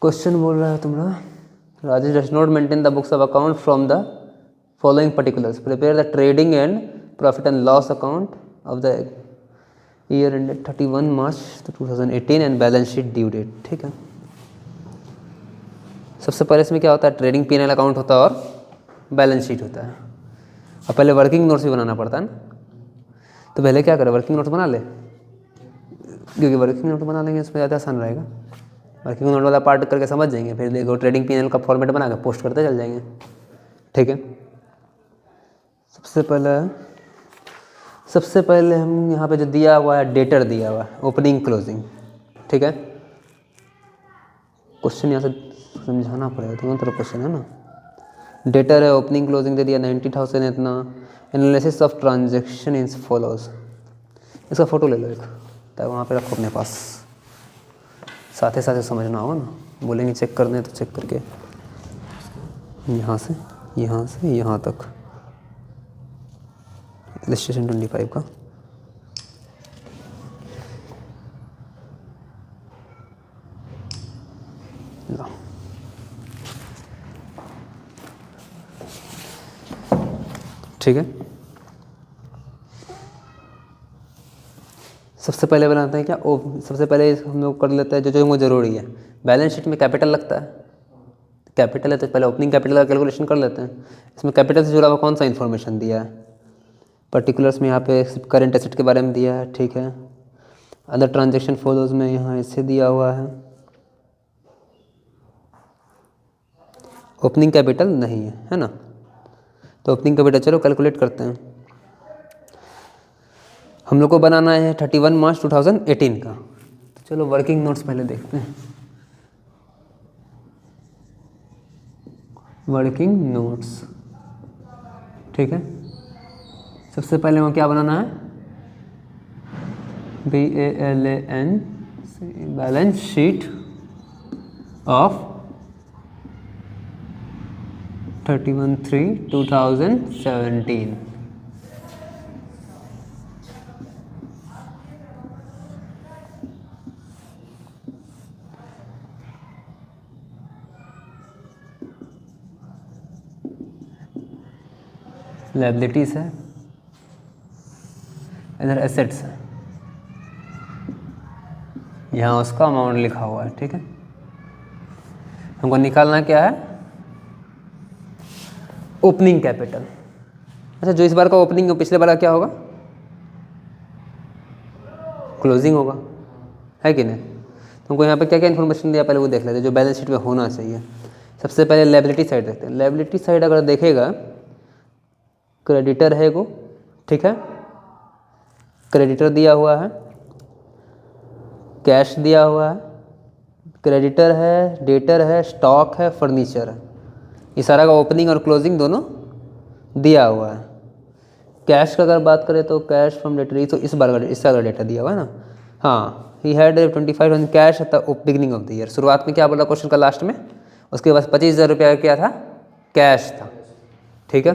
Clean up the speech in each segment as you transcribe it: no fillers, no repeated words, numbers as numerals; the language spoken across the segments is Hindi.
क्वेश्चन बोल रहा है तुम्हारा, Rajesh does not maintain the books of account from the following particulars, prepare the trading and profit and loss account of the year ended 31 March 2018 and balance sheet due date. ठीक है, सबसे पहले इसमें क्या होता है, ट्रेडिंग P&L अकाउंट होता है और बैलेंस शीट होता है। और पहले वर्किंग नोट्स भी बनाना पड़ता है ना, तो पहले क्या करें, वर्किंग नोट्स बना ले, क्योंकि वर्किंग नोट बना लेंगे इसमें ज़्यादा आसान रहेगा। वर्किंग नोट वाला पार्ट करके समझ जाएंगे, फिर देखो ट्रेडिंग P&L का फॉर्मेट बना के पोस्ट करते चल जाएंगे। ठीक है, सबसे पहले हम यहाँ पे जो दिया हुआ है डेटर दिया हुआ है, ओपनिंग क्लोजिंग। ठीक है, क्वेश्चन यहाँ से समझाना पड़ेगा, दोनों तरफ क्वेश्चन है ना। डेटर है, ओपनिंग क्लोजिंग दे दिया 90,000 इतना। Analysis of transaction is follows, इसका फ़ोटो ले लो एक, तब वहाँ पे रखो अपने पास, साथ ही समझना होगा ना। बोलेंगे चेक करने तो चेक करके यहाँ से यहाँ तक इलस्ट्रेशन 25 का। ठीक है, सबसे पहले बनाते हैं क्या, सबसे पहले हम लोग कर लेते हैं जो हमको ज़रूरी है। बैलेंस शीट में कैपिटल लगता है, कैपिटल है तो पहले ओपनिंग कैपिटल का कैलकुलेशन कर लेते हैं। इसमें कैपिटल से जुड़ा हुआ कौन सा इन्फॉर्मेशन दिया है, पर्टिकुलर्स में यहाँ पे करंट एसेट के बारे में दिया है। ठीक है, अदर ट्रांजेक्शन फॉलोज में यहाँ ऐसे दिया हुआ है, ओपनिंग कैपिटल नहीं है ना, तो ओपनिंग कैपिटल चलो कैलकुलेट करते हैं। हम लोग को बनाना है 31 मार्च 2018 का, तो चलो वर्किंग नोट्स पहले देखते हैं। वर्किंग नोट्स, ठीक है, सबसे पहले हमें क्या बनाना है, BALAN balance sheet of 31/3/2017। Liabilities है, इधर एसेट्स है, यहाँ उसका अमाउंट लिखा हुआ है। ठीक है, हमको निकालना क्या है, ओपनिंग कैपिटल। अच्छा, जो इस बार का ओपनिंग है पिछले बार का क्या होगा, क्लोजिंग होगा, है कि नहीं। तो हमको यहाँ पे क्या क्या इन्फॉर्मेशन दिया पहले वो देख लेते हैं, जो बैलेंस शीट में होना चाहिए। सबसे पहले लायबिलिटी साइड देखते हैं। लायबिलिटी साइड अगर देखेगा, क्रेडिटर है वो, ठीक है, क्रेडिटर दिया हुआ है, कैश दिया हुआ है, क्रेडिटर है, डेटर है, स्टॉक है, फर्नीचर है। ये सारा का ओपनिंग और क्लोजिंग दोनों दिया हुआ है। कैश का अगर बात करें तो कैश फ्रॉम डेटर, तो इस साल का डेटा दिया हुआ है ना। हाँ, he had 25,000 cash at the beginning of the year. शुरुआत में क्या बोला क्वेश्चन का लास्ट में, उसके पास 25,000 रुपया क्या था, कैश था। ठीक है,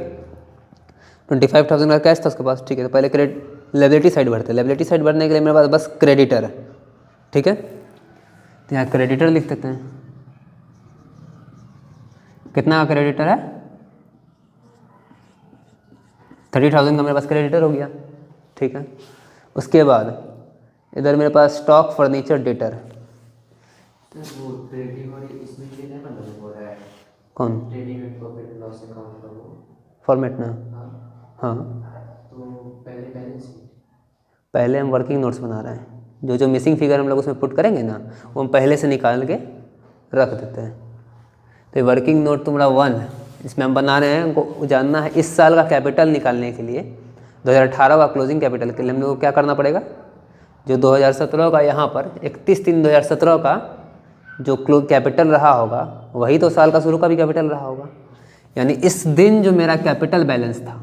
25,000 का कैश था उसके पास। ठीक है, तो पहले लायबिलिटी साइड भरते हैं। लायबिलिटी साइड भरने के लिए मेरे पास बस क्रेडिटर है। ठीक है, तो यहाँ क्रेडिटर लिख देते हैं। कितना का क्रेडिटर है, 30,000 का मेरे पास क्रेडिटर हो गया। ठीक है, उसके बाद इधर मेरे पास स्टॉक, फर्नीचर, डेटर है। वो ट्रेडिंग और इसमें ये नहीं मतलब हो रहा है, कौन, trading and profit loss account का वो फॉर्मेट ना। हाँ, तो पहले बैलेंस शीट, पहले हम वर्किंग नोट्स बना रहे हैं। जो जो मिसिंग फिगर हम लोग उसमें पुट करेंगे ना, वो हम पहले से निकाल के रख देते हैं। तो वर्किंग नोट तुम्हारा 1 है, इसमें हम बना रहे हैं, हमको जानना है इस साल का कैपिटल निकालने के लिए, 2018 का क्लोजिंग कैपिटल के लिए हम लोग को क्या करना पड़ेगा, जो 2017 का यहाँ पर 31/3/2017 का जो कैपिटल रहा होगा, वही तो साल का शुरू का भी कैपिटल रहा होगा। यानी इस दिन जो मेरा कैपिटल बैलेंस था,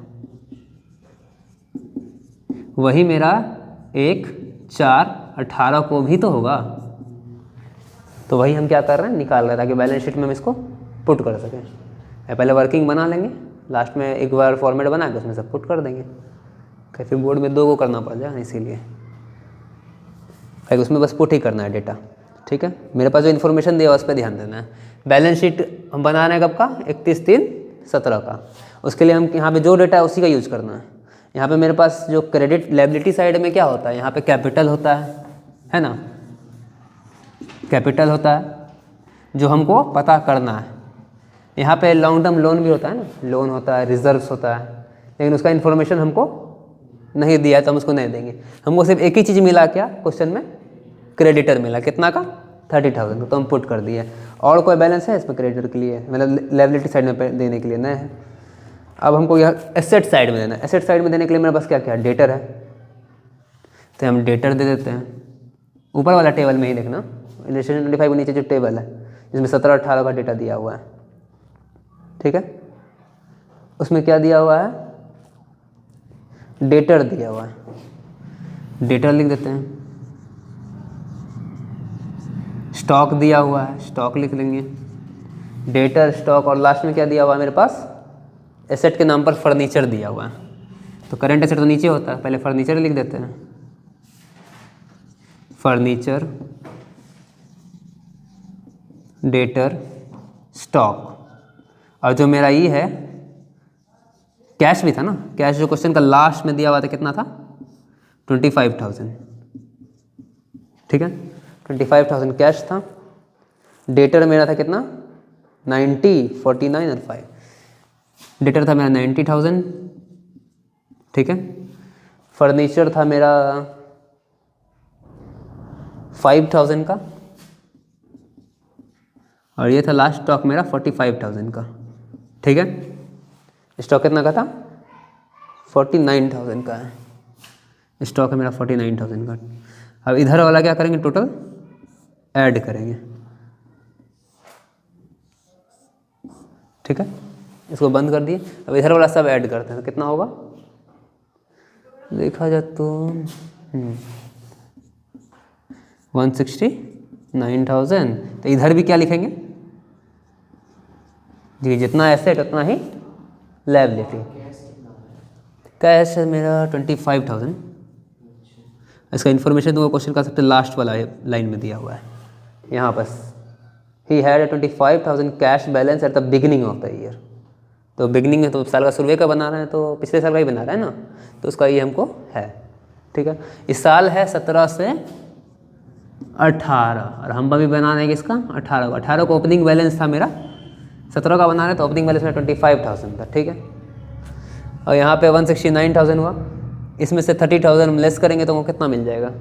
वही मेरा 1/4/18 को भी तो होगा। तो वही हम क्या कर रहे हैं, निकाल रहे हैं, ताकि बैलेंस शीट में हम इसको पुट कर सकें। पहले वर्किंग बना लेंगे, लास्ट में एक बार फॉर्मेट बना के उसमें सब पुट कर देंगे। फिर बोर्ड में 2 को करना पड़ जाए, इसीलिए उसमें बस पुट ही करना है डेटा। ठीक है, मेरे पास जो इन्फॉर्मेशन दिया उस पर ध्यान देना है। बैलेंस शीट हम बना रहे हैं कब का, 31/3/17 का। उसके लिए हम यहाँ पे जो डेटा है उसी का यूज़ करना है। यहाँ पे मेरे पास जो क्रेडिट लायबिलिटी साइड में क्या होता है, यहाँ पे कैपिटल होता है ना, कैपिटल होता है जो हमको पता करना है। यहाँ पे लॉन्ग टर्म लोन भी होता है ना, लोन होता है, रिजर्व्स होता है, लेकिन उसका इन्फॉर्मेशन हमको नहीं दिया है तो हम उसको नहीं देंगे। हमको सिर्फ एक ही चीज़ मिला, क्या क्वेश्चन में, क्रेडिटर मिला, कितना का, 30,000 का, तो हम पुट कर दिए। और कोई बैलेंस है इसमें क्रेडिटर के लिए, मतलब लायबिलिटी साइड में देने के लिए नहीं है। अब हमको यहाँ एसेट साइड में देना है। एसेट साइड में देने के लिए मेरे पास क्या क्या है, डेटर है, तो हम डेटर दे देते हैं। ऊपर वाला टेबल में ही देखना, इलस्ट्रेशन 25 के नीचे जो टेबल है जिसमें 17-18 का डेटा दिया हुआ है, ठीक है, उसमें क्या दिया हुआ है, डेटर दिया हुआ है, डेटर लिख देते हैं। स्टॉक दिया हुआ है, स्टॉक लिख लेंगे, डेटर, स्टॉक, और लास्ट में क्या दिया हुआ है मेरे पास, एसेट के नाम पर फर्नीचर दिया हुआ है। तो करंट एसेट तो नीचे होता है, पहले फर्नीचर लिख देते हैं, फर्नीचर, डेटर, स्टॉक, और जो मेरा ये है कैश भी था ना, कैश जो क्वेश्चन का लास्ट में दिया हुआ था कितना था, 25,000, ठीक है, 25,000 कैश था। डेटर मेरा था कितना, 90, 49 और 5, डेटर था मेरा 90,000, ठीक है। फर्नीचर था मेरा 5,000 का, और ये था लास्ट स्टॉक मेरा 45,000 का, ठीक है। स्टॉक कितना का था, 49,000 का है, स्टॉक है मेरा 49,000 का। अब इधर वाला क्या करेंगे, टोटल ऐड करेंगे, ठीक है, इसको बंद कर दिए। अब इधर वाला सब ऐड करते हैं, तो कितना होगा, देखा जाए तो 169,000। तो इधर भी क्या लिखेंगे जी, जितना एसेट उतना ही लायबिलिटी। कैश है मेरा 25,000, इसका इन्फॉर्मेशन तो क्वेश्चन का सबसे लास्ट वाला लाइन में दिया हुआ है। यहाँ बस he had 25,000 cash balance at the beginning of the year. तो बिगिनिंग में तो साल का शुरुए का बना रहे हैं, तो पिछले साल का ही बना रहा है ना, तो उसका ये हमको है, ठीक है। इस साल है 17 से 18, और हम भी बना रहे हैं किसका, 18 को ओपनिंग बैलेंस था मेरा, 17 का बना रहे तो ओपनिंग बैलेंस में 25,000 था, ठीक है। और यहाँ पे 169,000 हुआ, इसमें से 30,000 हम लेस करेंगे तो वो कितना मिल जाएगा,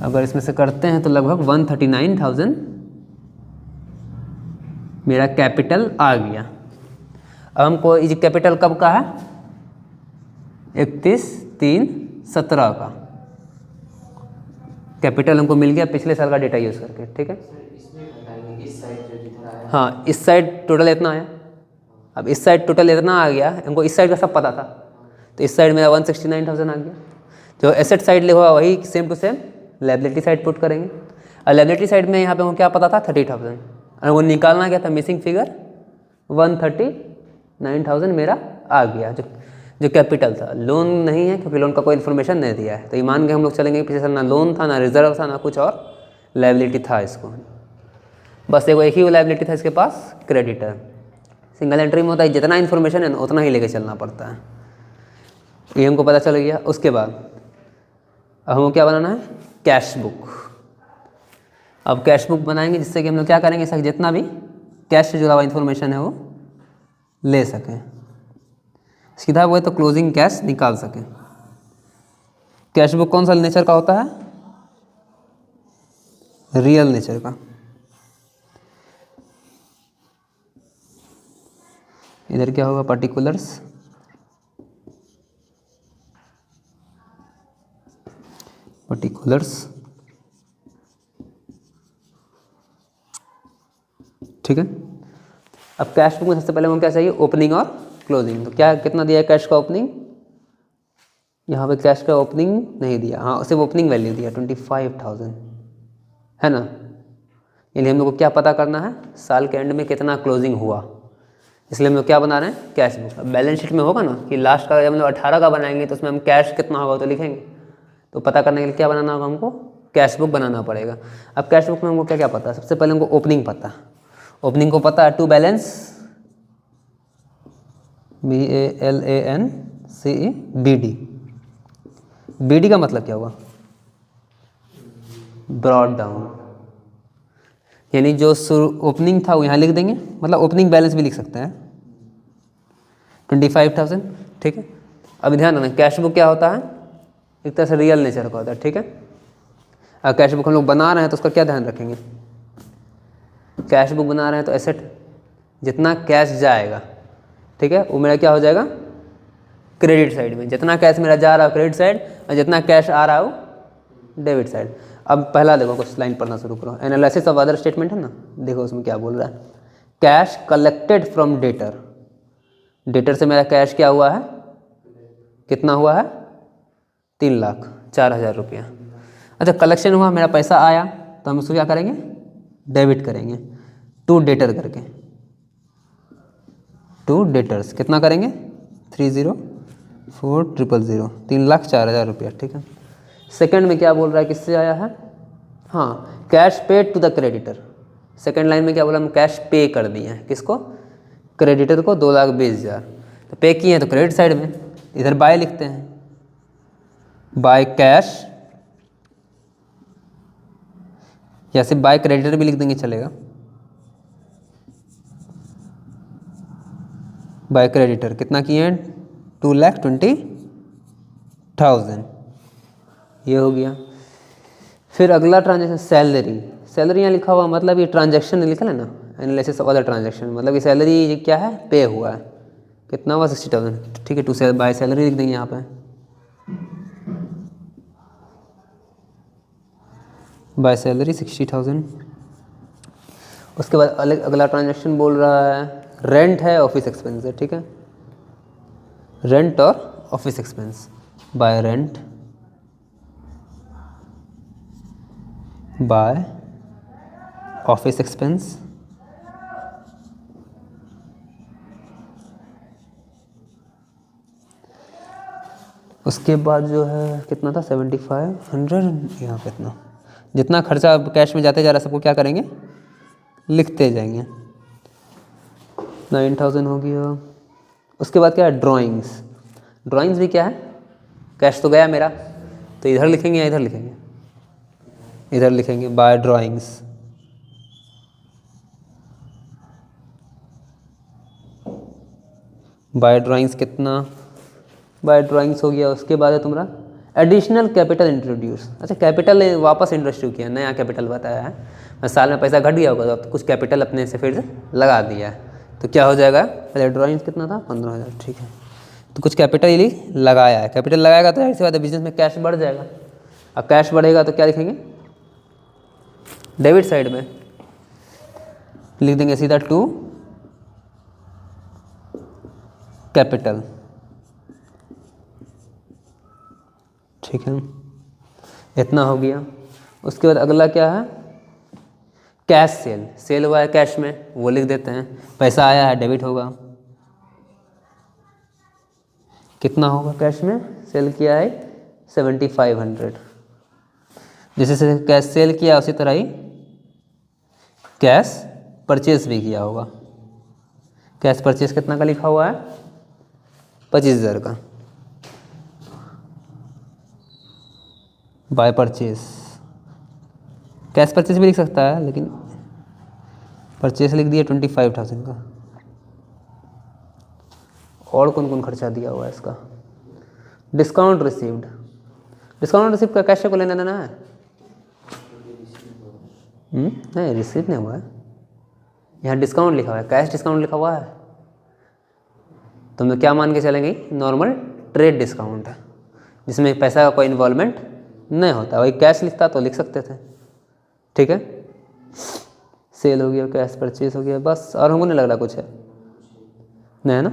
अगर इसमें से करते हैं तो लगभग 139,000 मेरा कैपिटल आ गया। अब हमको ये कैपिटल कब का है, 31/3/17 का कैपिटल हमको मिल गया पिछले साल का डेटा यूज़ करके, ठीक है। इसमें बताएंगे इस साइड जो जितना आया, हाँ, इस साइड टोटल इतना आया। अब इस साइड टोटल इतना आ गया, हमको इस साइड का सब पता था, तो इस साइड मेरा 169,000 आ गया। जो एसेट साइड लिखा वही same to same liability side put करेंगे। और लायबिलिटी साइड में यहाँ पे हमको क्या पता था, 30,000, और वो निकालना क्या था, मिसिंग फिगर 139,000 मेरा आ गया, जो कैपिटल था। लोन नहीं है क्योंकि लोन का कोई इन्फॉर्मेशन नहीं दिया है, तो ये मान के हम लोग चलेंगे पिछले साल ना लोन था, ना रिजर्व था, ना कुछ और लायबिलिटी था इसको, बस एक ही लायबिलिटी था इसके पास, क्रेडिटर। सिंगल एंट्री में होता है जितना इन्फॉर्मेशन है ना उतना ही लेके चलना पड़ता है, ये हमको पता चल गया। उसके बाद अब हमको क्या बनाना है, कैश बुक। अब कैश बुक बनाएंगे जिससे कि हम लोग क्या करेंगे, सर जितना भी कैश से जुड़ा हुआ इन्फॉर्मेशन है वो ले सकें, सीधा वो है तो क्लोजिंग कैश निकाल सकें। कैश बुक कौन सा नेचर का होता है, रियल नेचर का। इधर क्या होगा, पर्टिकुलर्स, ठीक है। अब कैश बुक में सबसे पहले हमको क्या चाहिए, ओपनिंग और क्लोजिंग। तो क्या कितना दिया है कैश का ओपनिंग, यहाँ पे कैश का ओपनिंग नहीं दिया, हाँ सिर्फ ओपनिंग वैल्यू दिया 25,000, है ना। इसलिए हम लोग को क्या पता करना है, साल के एंड में कितना क्लोजिंग हुआ, इसलिए हम लोग क्या बना रहे हैं, कैश बुक। अब बैलेंस शीट में होगा ना कि लास्ट का जब हम लोग 18 का बनाएंगे तो उसमें हम कैश कितना होगा तो लिखेंगे, तो पता करने के लिए क्या बनाना होगा हमको, कैश बुक बनाना पड़ेगा। अब कैश बुक में हमको क्या क्या पता है, सबसे पहले हमको ओपनिंग पता है, ओपनिंग को पता है टू बैलेंस BALANCE BD का मतलब क्या हुआ, ब्रॉड डाउन, यानी जो ओपनिंग था वो यहाँ लिख देंगे, मतलब ओपनिंग बैलेंस भी लिख सकते हैं 25,000, ठीक है। अब ध्यान रखना कैश बुक क्या होता है, एक तरह से रियल नेचर का होता है, ठीक है। अब कैश बुक हम लोग बना रहे हैं तो उसका क्या ध्यान रखेंगे, कैश बुक बना रहे हैं तो एसेट जितना कैश जाएगा, ठीक है, वो मेरा क्या हो जाएगा क्रेडिट साइड में, जितना कैश मेरा जा रहा है क्रेडिट साइड और जितना कैश आ रहा है वो डेबिट साइड। अब पहला देखो कुछ लाइन पढ़ना शुरू करो, एनालिसिस ऑफ अदर स्टेटमेंट है ना, देखो उसमें क्या बोल रहा है, cash collected from debtor, debtor से मेरा कैश क्या हुआ है, कितना हुआ है 3,04,000 रुपया। अच्छा कलेक्शन हुआ, मेरा पैसा आया तो हम उसको क्या करेंगे, डेबिट करेंगे टू डेटर करके, टू डेटर्स कितना करेंगे 3,04,000 3,04,000 रुपया, ठीक है। सेकंड में क्या बोल रहा है, किससे आया है, हाँ cash paid to the creditor, second line में क्या बोला, हम कैश पे कर दिए हैं, किसको, क्रेडिटर को 2,20,000, तो पे किए हैं तो क्रेडिट साइड में, इधर बाय लिखते हैं, बाय कैश या सिर्फ बाय क्रेडिटर भी लिख देंगे चलेगा, बाय क्रेडिटर कितना किए हैं 2,20,000, ये हो गया। फिर अगला ट्रांजेक्शन सैलरी, सैलरी यहाँ लिखा हुआ मतलब ये ट्रांजेक्शन लिखा है ना, एनालिसिस ऑफ अदर ट्रांजेक्शन, मतलब ये सैलरी क्या है, पे हुआ है, कितना हुआ 60,000, ठीक है, टू से बाय सैलरी लिख देंगे यहाँ पे, बाय सैलरी 60,000। उसके बाद अगला ट्रांजेक्शन बोल रहा है रेंट है, ऑफिस एक्सपेंस है, ठीक है, रेंट और office expense, by rent, by office expense, उसके बाद जो है कितना था 7,500, यहाँ पे इतना, जितना खर्चा कैश में जाते जा रहा है सबको क्या करेंगे, लिखते जाएंगे, 9,000 हो गया। उसके बाद क्या है ड्राइंग्स, ड्राइंग्स भी क्या है, कैश तो गया मेरा तो इधर लिखेंगे या इधर लिखेंगे, इधर लिखेंगे बाय ड्राइंग्स, बाय ड्राइंग्स कितना, बाय ड्राइंग्स हो गया। उसके बाद है तुम्हारा एडिशनल कैपिटल इंट्रोड्यूस, अच्छा कैपिटल वापस इंट्रोड्यूस किया, नया कैपिटल बताया है, साल में पैसा घट गया होगा तो कुछ कैपिटल अपने से फिर से लगा दिया है, तो क्या हो जाएगा, पहले ड्राइंग्स कितना था 15,000, ठीक है, तो कुछ कैपिटल ही लगाया है, कैपिटल लगाएगा तो ऐसी बात है बिजनेस में कैश बढ़ जाएगा, अब कैश बढ़ेगा तो क्या लिखेंगे, डेबिट साइड में लिख देंगे सीधा टू कैपिटल, ठीक है, इतना हो गया। उसके बाद अगला क्या है कैश सेल, सेल हुआ है कैश में वो लिख देते हैं, पैसा आया है डेबिट होगा, कितना होगा कैश में सेल किया है 7,500, जैसे कैश सेल किया उसी तरह ही कैश परचेस भी किया होगा, कैश परचेस कितना का लिखा हुआ है 25,000 का, बाय परचेस, कैश परचेस भी लिख सकता है लेकिन परचेस लिख दिया 25,000 का। और कौन कौन खर्चा दिया हुआ है इसका, डिस्काउंट रिसीव्ड, डिस्काउंट रिसीव का कैश को लेना देना है, नहीं रिसीव नहीं हुआ है, यहाँ डिस्काउंट लिखा हुआ है, कैश डिस्काउंट लिखा हुआ है, तो हम क्या मान के चलेंगे नॉर्मल ट्रेड डिस्काउंट है, जिसमें पैसा का कोई इन्वॉल्वमेंट नहीं होता, वही कैश लिखता तो लिख सकते थे, ठीक है। सेल हो गया, कैश परचेज हो गया, बस और हमको नहीं लग रहा कुछ है, नहीं है ना,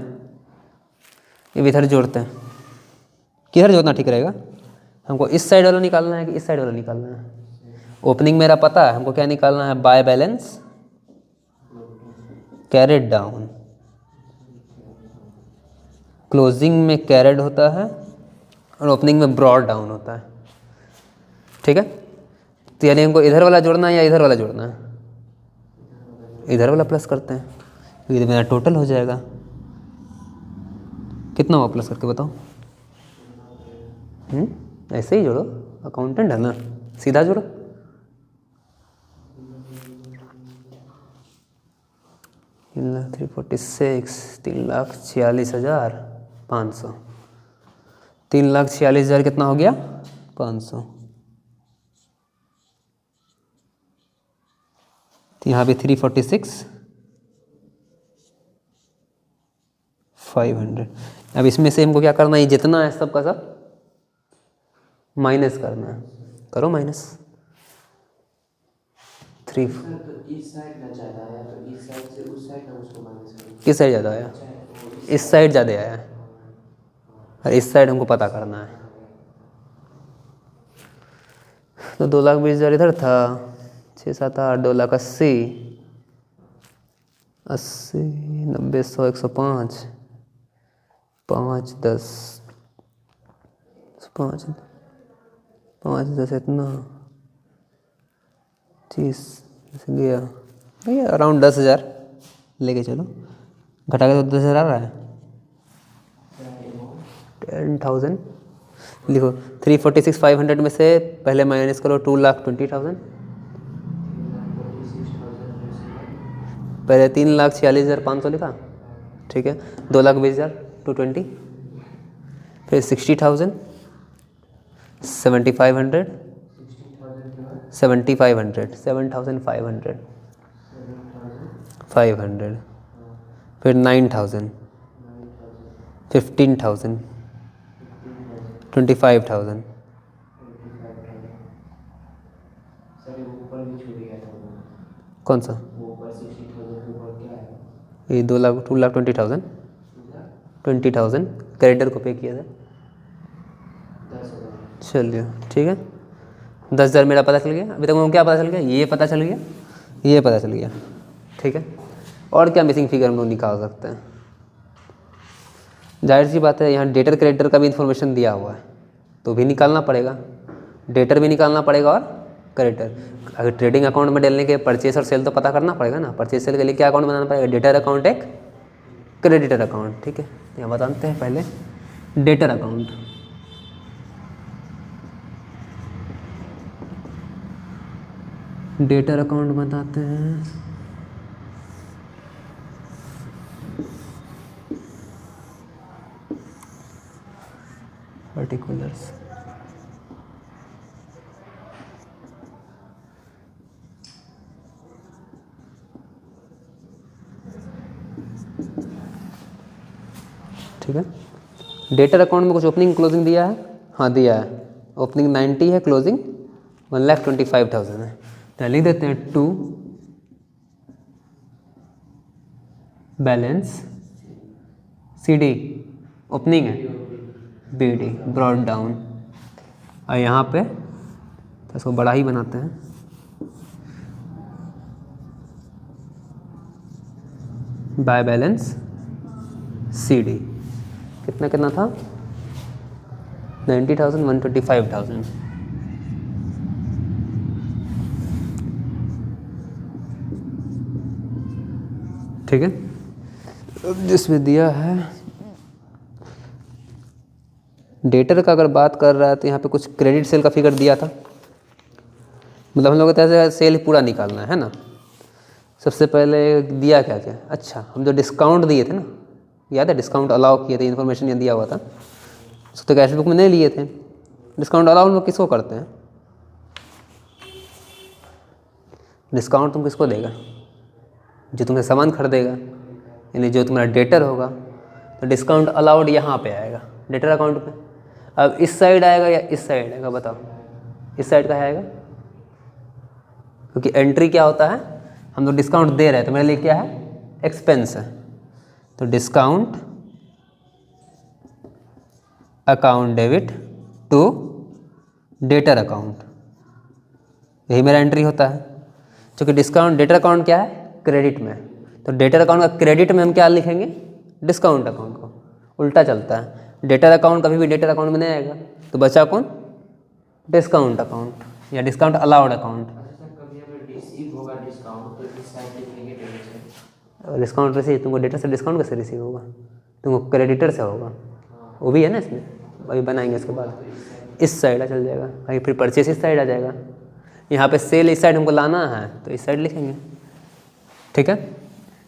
ये भी इधर जोड़ते हैं, किधर जोड़ना ठीक रहेगा, हमको इस साइड वाला निकालना है कि इस साइड वाला निकालना है, ओपनिंग मेरा पता है, हमको क्या निकालना है by balance carried down, closing में कैरेड होता है और ओपनिंग में ब्रॉड डाउन होता है, ठीक है। तो यानी हमको इधर वाला जोड़ना है या इधर वाला जोड़ना है? इधर वाला प्लस करते हैं, तो ये मेरा टोटल हो जाएगा। कितना हुआ प्लस करके बताओ? ऐसे ही जोड़ो, अकाउंटेंट है ना, सीधा जोड़ो। तीन लाख 346, 3,46,500, 3,46,000 कितना हो गया? 500। तो यहाँ पे 346 500। अब इसमें से हमको क्या करना है, जितना है सब का सब माइनस करना है। करो माइनस 3। तो इस साइड ना ज़्यादा आया, तो इस साइड से उस साइड ना उसको माइनस करो। किस साइड ज़्यादा आया? इस साइड ज़्यादा आया है, और इस साइड हमको पता करना है। तो 2,20,000 इधर था, 6, 7, 8, 2,80,000, 80, 90, 100, 105, 5, 10, 5, 10 इतना 30 गया भैया, अराउंड 10,000 लेके चलो। घटा के तो 10,000 आ रहा है। 10,000 लिखो। 346,500 में से पहले माइनस करो 2,20,000। पहले 3,46,500 लिखा, ठीक है। 2,20,000 220, फिर 60,000, 7,500, 7,500, 7,500, 500, फिर 9,000, 15,000, 25,000। सर वो ऊपर भी छूट गया था वो। कौन सा? वो ऊपर 60,000 के ऊपर क्या है? ये 2,20,000, 20,000 क्रेडिटर को पे किया था। 10,000। चलिए ठीक है, 10,000 मेरा पता चल गया। अभी तक मुझे क्या पता चल गया? ये पता चल गया, ये पता चल गया, ठीक है। और क्या मिसिंग फिगर हम लोग निकाल सकते हैं? जाहिर सी बात है, यहाँ डेटर क्रेडिटर का भी इन्फॉर्मेशन दिया हुआ है, तो भी निकालना पड़ेगा। डेटर भी निकालना पड़ेगा और क्रेडिटर। अगर ट्रेडिंग अकाउंट में डालने के परचेस और सेल तो पता करना पड़ेगा ना। परचेस सेल के लिए क्या अकाउंट बनाना पड़ेगा? डेटर अकाउंट, एक क्रेडिटर अकाउंट, ठीक है। यहाँ बताते हैं पहले डेटर अकाउंट। डेटर अकाउंट बताते हैं, पर्टिकुलर्स। ठीक है। डेटर अकाउंट में कुछ ओपनिंग क्लोजिंग दिया है? हाँ दिया है। ओपनिंग 90 है, क्लोजिंग 1,25,000 है। तो लिख देते हैं टू बैलेंस CD, ओपनिंग है BD, ब्रॉड डाउन। और यहाँ पे तो इसको बड़ा ही बनाते हैं, बाय बैलेंस CD। कितना कितना था? 90,000, 125,000। ठीक है। अब जिसमें दिया है डेटर का अगर बात कर रहा है, तो यहाँ पे कुछ क्रेडिट सेल का फिगर दिया था। मतलब हम लोग को तरह से सेल पूरा निकालना है ना। सबसे पहले दिया क्या क्या? अच्छा, हम जो डिस्काउंट दिए थे ना, याद है? डिस्काउंट अलाउ किए थे, इन्फॉर्मेशन ये दिया हुआ था। उसको तो कैश बुक में नहीं लिए थे। डिस्काउंट अलाउ हम लोग किसको करते हैं? डिस्काउंट तुम किसको देगा? जो तुम्हें सामान खरीदेगा, यानी जो तुम्हारा डेटर होगा। तो डिस्काउंट अलाउड यहाँ पे आएगा डेटर अकाउंट पे। अब इस साइड आएगा या इस साइड आएगा? बताओ। इस साइड का आएगा, क्योंकि एंट्री क्या होता है? हम लोग डिस्काउंट दे रहे हैं, तो मेरे लिए क्या है? एक्सपेंस है। तो discount account debit to debtor account, यही मेरा एंट्री होता है। क्योंकि डिस्काउंट डेटर अकाउंट क्या है? क्रेडिट में। तो डेटर अकाउंट का क्रेडिट में हम क्या लिखेंगे? डिस्काउंट अकाउंट को। उल्टा चलता है, डेटर अकाउंट कभी भी डेटर अकाउंट में नहीं आएगा। तो बचा कौन? Discount account. या डिस्काउंट अलाउड अकाउंट। अच्छा सर, कभी अगर रिसीव होगा डिस्काउंट तो इस साइड लिखेंगे डेबिट से। डिस्काउंट रिसीव, तुमको डेटर से डिस्काउंट कैसे रिसीव होगा? तुमको क्रेडिटर से होगा। वो भी है ना इसमें, अभी बनाएंगे उसके बाद। इस साइड आ चल जाएगा, अभी फिर परचेस इस साइड आ जाएगा। यहाँ पे सेल इस साइड हमको लाना है तो इस साइड लिखेंगे, ठीक है।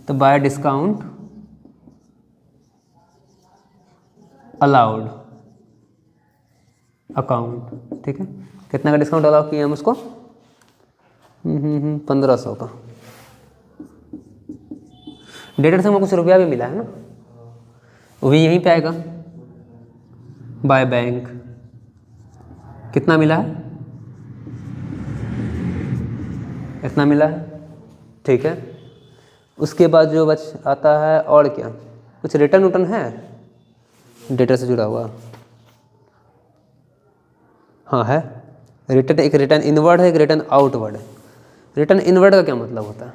तो बाय डिस्काउंट अलाउड अकाउंट, ठीक है। कितना का डिस्काउंट अलाउ किया हम उसको? 1500 का। डेटर से हमको कुछ रुपया भी मिला है ना, वो भी यहीं पे आएगा। बाय बैंक कितना मिला है? इतना मिला है, ठीक है। उसके बाद जो बच आता है और क्या, कुछ रिटर्न उटर्न है डेटा से जुड़ा हुआ? हाँ है, रिटर्न, एक रिटर्न इनवर्ड है, एक रिटर्न आउटवर्ड है। रिटर्न इनवर्ड का क्या मतलब होता है?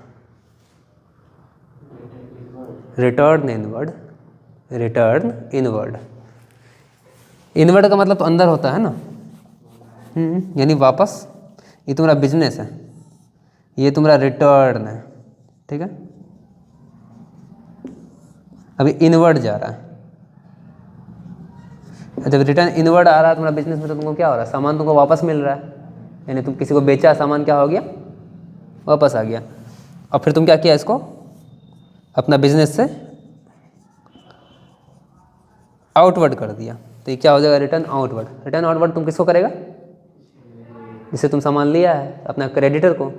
Return inward, return inward, inward का मतलब तो अंदर होता है ना, यानी वापस। ये तुम्हारा बिजनेस है, ये तुम्हारा रिटर्न है, ठीक है। अभी इनवर्ड जा रहा है। जब रिटर्न इनवर्ड आ रहा है तुम्हारा बिजनेस में, तो तुमको क्या हो रहा है? सामान तुमको वापस मिल रहा है, यानी तुम किसी को बेचा, सामान क्या हो गया? वापस आ गया। और फिर तुम क्या किया? इसको अपना बिजनेस से आउटवर्ड कर दिया, तो ये क्या हो जाएगा? Return outward. रिटर्न आउटवर्ड तुम किसको करेगा? जिससे तुम सामान लिया है, अपना क्रेडिटर को।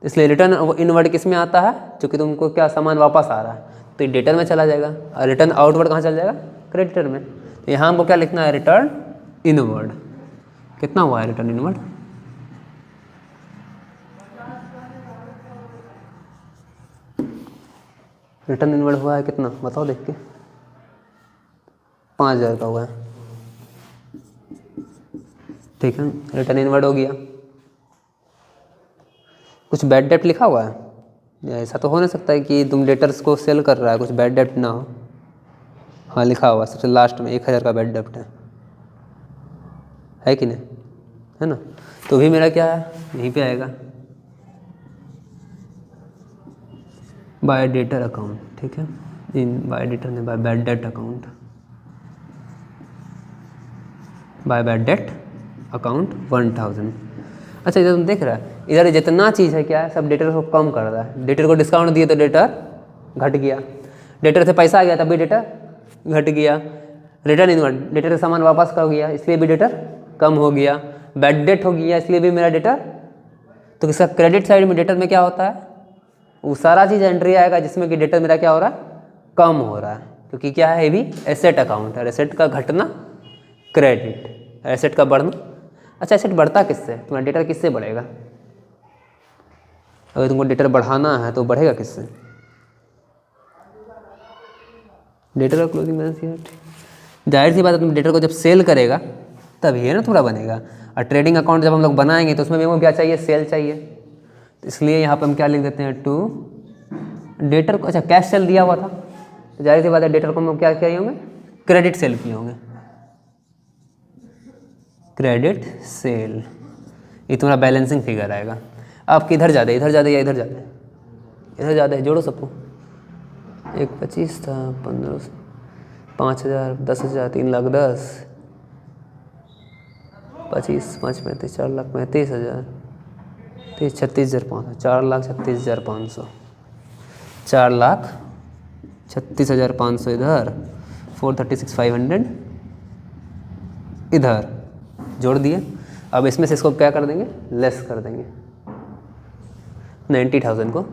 इसलिए रिटर्न इनवर्ड किस में आता है? क्योंकि तुमको क्या, सामान वापस आ रहा है, तो ये डेटर में चला जाएगा। और रिटर्न आउटवर्ड कहाँ चला जाएगा? क्रेडिटर में। तो यहाँ हमको क्या लिखना है? Return inward. कितना हुआ है रिटर्न इनवर्ड? रिटर्न इनवर्ड हुआ है कितना बताओ देख के? 5000 का हुआ है, ठीक है। रिटर्न इनवर्ड हो गया। कुछ बैड डेप्ट लिखा हुआ है? ऐसा तो हो नहीं सकता है कि तुम डेटर्स को सेल कर रहा है, कुछ बैड डेप्ट ना हो। हाँ लिखा हुआ सबसे लास्ट में 1000 का बैड डेप्ट है कि नहीं? है ना। तो भी मेरा क्या है, यहीं पे आएगा बाय डेटर अकाउंट, ठीक है। इन बाय डेटर ने by bad debt account, by bad debt account 1000। अच्छा इधर तुम देख रहा है, इधर जितना चीज़ है क्या है, सब डेटर को कम कर रहा है। डेटर को डिस्काउंट दिए तो डेटर घट गया, डेटर से पैसा आ गया तब भी डेटर घट गया। रिटर्न इनवर्ड, डेटर से सामान वापस कर गया इसलिए भी डेटर कम हो गया। बैड डेट हो गया इसलिए भी मेरा डेटर। तो इसका क्रेडिट साइड में डेटर में क्या होता है? वो सारा चीज़ एंट्री आएगा जिसमें कि डेटर मेरा क्या हो रहा है? कम हो रहा है, क्योंकि क्या है, ये भी एसेट अकाउंट है। एसेट का घटना क्रेडिट, एसेट का बढ़ना। अच्छा एसेट बढ़ता किससे? तुम्हारा डेटर किससे बढ़ेगा? अगर तुमको डेटर बढ़ाना है तो बढ़ेगा किससे? डेटर का क्लोजिंग बैलेंस शीट, जाहिर सी बात है तुम डेटर को जब सेल करेगा तब ये ना थोड़ा बनेगा। और ट्रेडिंग अकाउंट जब हम लोग बनाएंगे तो उसमें भी हमको क्या चाहिए? सेल चाहिए। तो इसलिए यहाँ पे हम क्या लिख देते हैं? टू डेटर को। अच्छा कैश सेल दिया हुआ था तो जाहिर सी बात है डेटर को हम लोग क्या किए होंगे? क्रेडिट सेल किए होंगे, क्रेडिट सेल। ये तुम्हारा बैलेंसिंग फिगर आएगा। आप किधर ज़्यादा, इधर ज़्यादा या इधर ज़्यादा? इधर ज़्यादा है, जोड़ो सबको। 125 था, 1500, 5000, 10,000, 3,10,000, 25, 5, 35, 4,35,000, 30, 36,500, 4,36,500, 4,36,500 इधर, 436,500 इधर जोड़ दिए। अब इसमें से इसको क्या कर देंगे? लेस कर देंगे 90,000 को।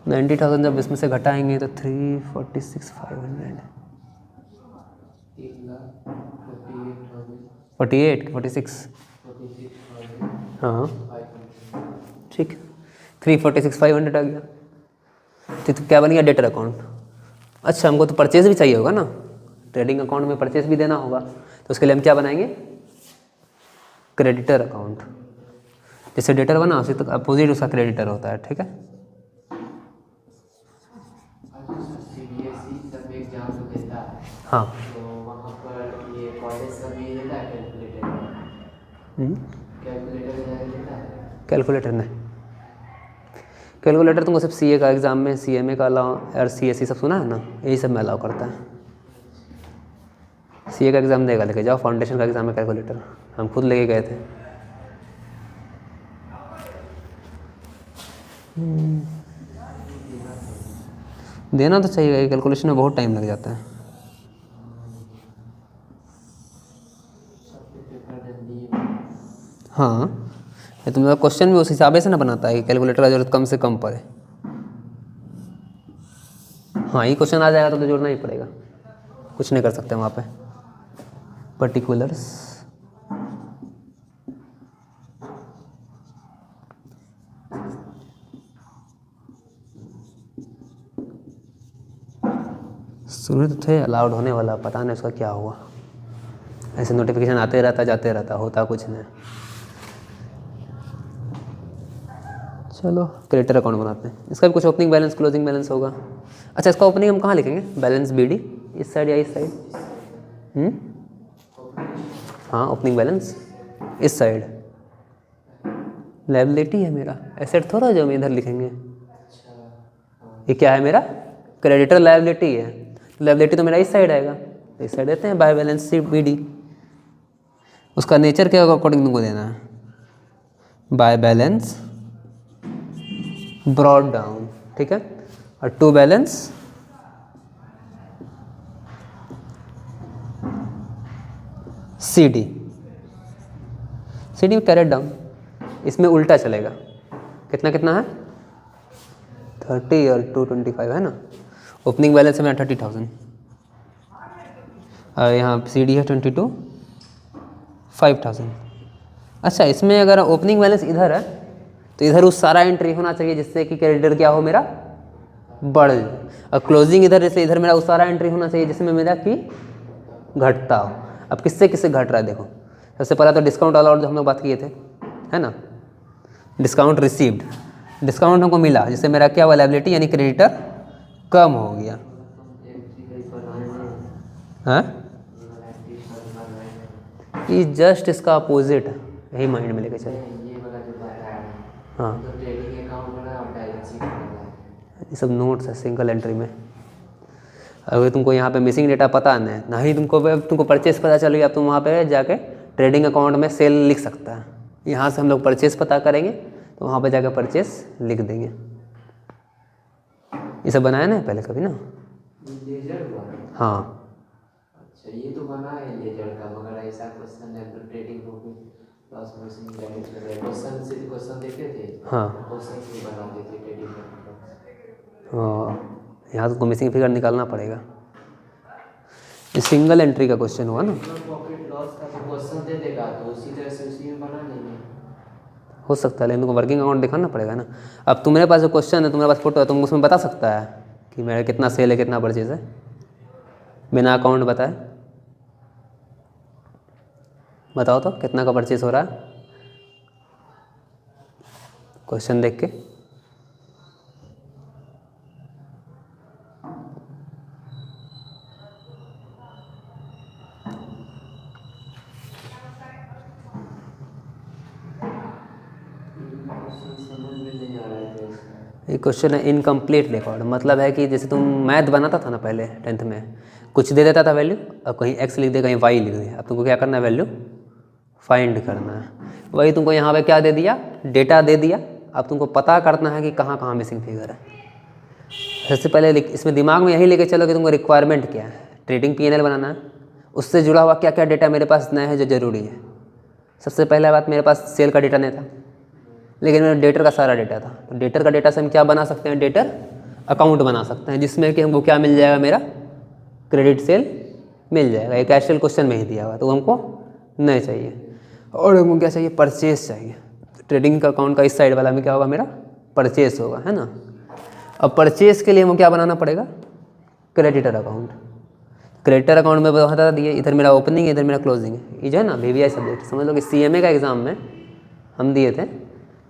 90,000 जब इसमें से घटाएंगे तो 346,500, 48, 46, हाँ ठीक, 346,500 आ गया। तो क्या बन गया? Debtor account. अच्छा हमको तो परचेज भी चाहिए होगा ना, ट्रेडिंग अकाउंट में परचेज भी देना होगा, तो उसके लिए हम क्या बनाएंगे? Creditor account. जैसे डेटर बना उसी तक अपोजिट उसका क्रेडिटर होता है, ठीक है। सीबीएसई सब एग्जाम देता है हाँ तो वहाँ पर ये कॉलेज सब भी देता है कैलकुलेटर जाएगा बेटा? कैलकुलेटर नहीं, कैलकुलेटर तुमको सिर्फ सीए का एग्ज़ाम में, सीएमए का अलाउ और सीएससी सब सुना है ना, यही सब में अलाउ करता है। सीए का एग्ज़ाम देगा, लेके जाओ, फाउंडेशन का एग्ज़ाम है कैलकुलेटर, हम खुद लेके गए थे। देना तो चाहिए, कैलकुलेशन में बहुत टाइम लग जाता है। हाँ, ये तुम्हारा क्वेश्चन भी उस हिसाब से ना बनाता है कि कैलकुलेटर का जरूरत कम से कम पड़े। हाँ, ये क्वेश्चन आ जाएगा तो जोड़ना ही पड़ेगा, कुछ नहीं कर सकते वहाँ पे। पर्टिकुलर्स, सुने तो थे अलाउड होने वाला, पता नहीं उसका क्या हुआ। ऐसे नोटिफिकेशन आते रहता जाते रहता, होता कुछ नहीं। चलो क्रिएटर अकाउंट बनाते हैं। इसका भी कुछ ओपनिंग बैलेंस क्लोजिंग बैलेंस होगा। अच्छा, इसका ओपनिंग हम कहाँ लिखेंगे? बैलेंस बीडी, इस साइड या इस साइड? हाँ, ओपनिंग बैलेंस इस साइड। लायबिलिटी है मेरा, एसेट थोड़ा जो हम इधर लिखेंगे। ये क्या है मेरा? क्रेडिटर लायबिलिटी है, लायबिलिटी तो मेरा इस साइड आएगा, तो इस साइड देते हैं बाय बैलेंस शीट बीडी। उसका नेचर क्या होगा अकॉर्डिंग तुमको देना है, बाय बैलेंस ब्रॉड डाउन, ठीक है, और to balance CD, CD carried down. इसमें उल्टा चलेगा, कितना कितना है? 30 और 225 है ना। ओपनिंग बैलेंस है मेरा 30,000 और यहाँ सीडी है 22 5,000। अच्छा, इसमें अगर ओपनिंग बैलेंस इधर है तो इधर उस सारा एंट्री होना चाहिए जिससे कि क्रेडिटर क्या हो मेरा बढ़ जाए, और क्लोजिंग इधर, इसलिए इधर मेरा उस सारा एंट्री होना चाहिए जिसमें मेरा कि घटता हो। अब किससे किससे घट रहा है देखो, सबसे पहला तो डिस्काउंट अलाउड जो हम लोग बात किए थे, है ना, डिस्काउंट रिसीव्ड, डिस्काउंट हमको मिला जिससे मेरा क्या हुआ, लायबिलिटी यानी क्रेडिटर कम हो गया। हाँ, ये जस्ट इसका अपोजिट है, यही माइंड में लेके चलो। ये वाला जो बताया, हाँ, तो ट्रेडिंग अकाउंट बना और बैलेंस शीट बना। ये सब नोट्स है सिंगल एंट्री में। अगर तुमको यहाँ पे मिसिंग डेटा पता नहीं तुमको परचेस पता चल गया, अब तुम वहाँ पे जाके ट्रेडिंग अकाउंट में सेल लिख सकता है। यहाँ से हम लोग परचेस पता करेंगे तो वहाँ पे जाकर परचेस लिख देंगे। ये सब बनाया ना पहले कभी ना? लेजर हुआ। हाँ, अच्छा, ये तो बना है लेजर का, मगर ऐसा क्वेश्चन है तो ट्रेडिंग हो गई लॉस मशीन डैमेज कर रहा है, क्वेश्चन से क्वेश्चन देखते थे। हाँ, क्वेश्चन से बनाते थे ट्रेडिंग का। यहाँ तो मिसिंग फिगर निकालना पड़ेगा। ये सिंगल एंट्री का क्वेश्चन हुआ ना। प्रॉफिट लॉस का तो क्वेश्चन दे देगा तो उसी तरह से उसी में बना लेंगे। हो सकता है, लेकिन तुमको वर्किंग अकाउंट दिखाना पड़ेगा ना। अब तुम्हारे पास जो क्वेश्चन है, तुम्हारे पास फोटो है, तुम उसमें बता सकता है कि मेरा कितना सेल है कितना परचेज है, बिना अकाउंट बताए। बताओ तो कितना का परचेज हो रहा है क्वेश्चन देख के। ये क्वेश्चन है इनकम्प्लीट रिकॉर्ड, मतलब है कि जैसे तुम मैथ बनाता था ना पहले 10th में, कुछ दे देता था वैल्यू, अब कहीं x लिख दे कहीं y लिख दे, अब तुमको क्या करना है, वैल्यू फाइंड करना है। वही तुमको यहाँ पे क्या दे दिया, डेटा दे दिया, अब तुमको पता करना है कि कहाँ कहाँ मिसिंग फिगर है। सबसे पहले इसमें दिमाग में यही लेके चलो कि तुमको रिक्वायरमेंट क्या है, ट्रेडिंग P&L बनाना है, उससे जुड़ा हुआ क्या क्या डेटा मेरे पास नया है जो ज़रूरी है। सबसे पहला बात, मेरे पास सेल का डेटा नहीं था, लेकिन मेरा डेटर का सारा डेटा था। तो डेटर का डेटा से हम क्या बना सकते हैं, डेटर अकाउंट बना सकते हैं, जिसमें कि हमको क्या मिल जाएगा, मेरा क्रेडिट सेल मिल जाएगा। एक एक्चुअल क्वेश्चन में ही दिया हुआ, तो हमको नहीं चाहिए। और हमको क्या चाहिए, परचेस चाहिए। ट्रेडिंग का अकाउंट का इस साइड वाला में क्या होगा, मेरा परचेस होगा, है ना। अब परचेस के लिए हमको क्या बनाना पड़ेगा, क्रेडिटर अकाउंट। क्रेडिटर अकाउंट में बता दिए, इधर मेरा ओपनिंग है, इधर मेरा क्लोजिंग है। ये जो है ना VVI सब्जेक्ट, समझ लो कि CMA का एग्ज़ाम में हम दिए थे,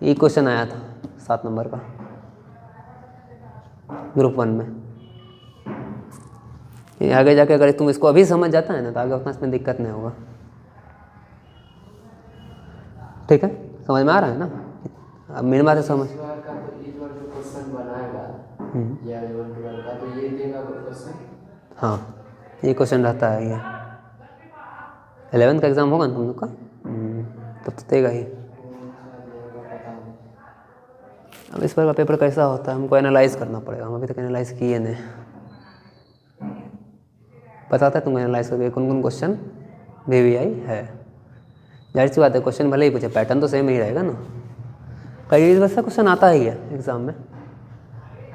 ये क्वेश्चन आया था 7 नंबर का ग्रुप 1 में। ये आगे जाके अगर तुम इसको अभी समझ जाता है ना तो आगे उतना इसमें दिक्कत नहीं होगा। ठीक है, समझ में आ रहा है ना? अब मेरी बात है समझ। इस बार का तो इस बार जो क्वेश्चन बनाएगा या 11-12 का तो ये देगा क्वेश्चन। हाँ, ये क्वेश्चन रहता है ये 11th का एग्ज़ाम होगा ना तुम लोग का, तब तो देगा ही। अब इस बार का पेपर कैसा होता है हमको एनालाइज करना पड़ेगा, हम अभी तक एनालाइज किए नहीं। बताता है तुमको एनालाइज करके कौन कौन क्वेश्चन VVI है। जाहिर सी बात है, क्वेश्चन भले ही पूछे, पैटर्न तो सेम ही रहेगा ना। कई वैसा क्वेश्चन आता ही है एग्ज़ाम में,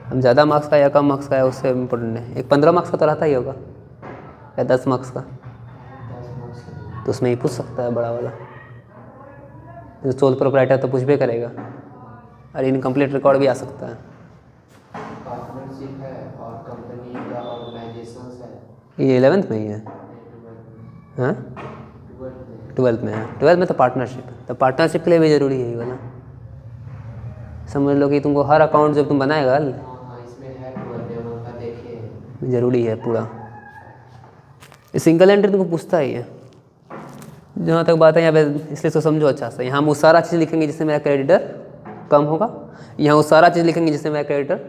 हम ज़्यादा मार्क्स का या कम मार्क्स का है उससे इम्पोर्टेंट है। एक 15 मार्क्स का तो रहता ही होगा या 10 मार्क्स का, तो उसमें ही पूछ सकता है बड़ा वाला। जो सोल प्रोप्राइटर तो पूछ भी करेगा, और इनकम्प्लीट रिकॉर्ड भी आ सकता है। पार्टनरशिप है और कंपनी का ऑर्गेनाइजेशन है। ये 11th में ही है, हाँ 12th में है। 12th में तो पार्टनरशिप है, तो पार्टनरशिप के लिए भी ज़रूरी है ये वाला। समझ लो कि तुमको हर अकाउंट जब तुम बनाएगा इसमें है 12 का देखिए ज़रूरी है पूरा। सिंगल एंट्री तुमको पूछता ही है। जहाँ तक बात है यहाँ पे, इसलिए तो समझो अच्छा से। यहाँ हम वो सारा चीज़ लिखेंगे जिससे मेरा क्रेडिटर कम होगा, यहाँ वो सारा चीज़ लिखेंगे जिससे मेरा क्रेडिटर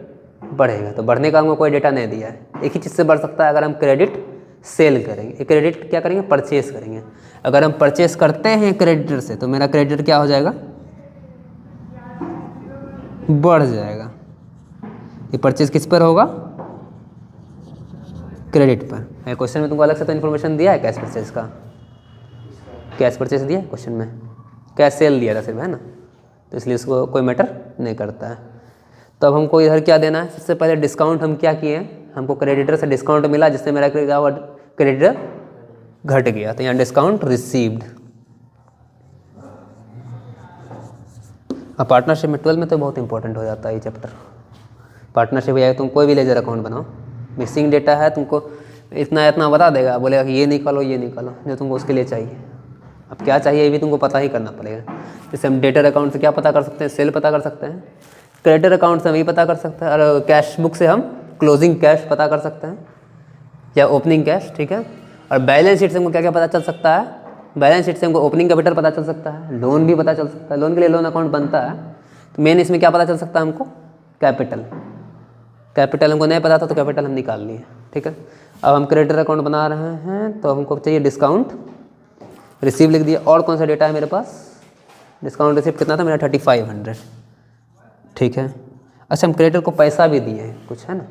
बढ़ेगा। तो बढ़ने का हमको कोई डेटा नहीं दिया है, एक ही चीज़ से बढ़ सकता है अगर हम क्रेडिट सेल करेंगे। क्रेडिट क्या करेंगे? परचेस करेंगे। अगर हम परचेस करते हैं क्रेडिटर से तो मेरा क्रेडिटर क्या हो जाएगा? बढ़ जाएगा। ये परचेस किस पर होगा? क्रेडिट पर। क्वेश्चन में तुमको अलग से तो इन्फॉर्मेशन दिया है कैश परचेस का, कैश परचेस दिया है क्वेश्चन में, कैश सेल दिया था सिर्फ, है ना? तो इसलिए इसको कोई मैटर नहीं करता है। तो अब हमको इधर क्या देना है? सबसे पहले डिस्काउंट हम क्या किए, हमको क्रेडिटर से डिस्काउंट मिला जिससे मेरा क्रेडिटर घट गया, तो यहाँ डिस्काउंट रिसीव्ड। अब पार्टनरशिप में 12 में तो बहुत इंपॉर्टेंट हो जाता है ये चैप्टर। पार्टनरशिप या तुम कोई भी लेजर अकाउंट बनाओ, मिसिंग डेटा है तुमको इतना इतना बता देगा, बोलेगा कि ये निकालो ये निकालो जो तुमको उसके लिए चाहिए। अब क्या चाहिए ये भी तुमको पता ही करना पड़ेगा। जैसे हम डेटर अकाउंट से क्या पता कर सकते हैं? सेल पता कर सकते हैं। क्रेडिटर अकाउंट से हम ये पता कर सकते हैं, और कैश बुक से हम क्लोजिंग कैश पता कर सकते हैं या ओपनिंग कैश, ठीक है। और बैलेंस शीट से हमको क्या क्या पता चल सकता है? बैलेंस शीट से हमको ओपनिंग कैपिटल पता चल सकता है, लोन भी पता चल सकता है, लोन के लिए लोन अकाउंट बनता है। तो मेन इसमें क्या पता चल सकता है हमको? कैपिटल। कैपिटल हमको नहीं पता था तो कैपिटल हम निकाल लिए, ठीक है। अब हम क्रेडिटर अकाउंट बना रहे हैं तो हमको चाहिए डिस्काउंट रिसीव, लिख दिया। और कौन सा डेटा है मेरे पास? डिस्काउंट रिसीव कितना था मेरा? 3500, ठीक है। अच्छा, हम क्रेडिटर को पैसा भी दिए हैं कुछ, है ना?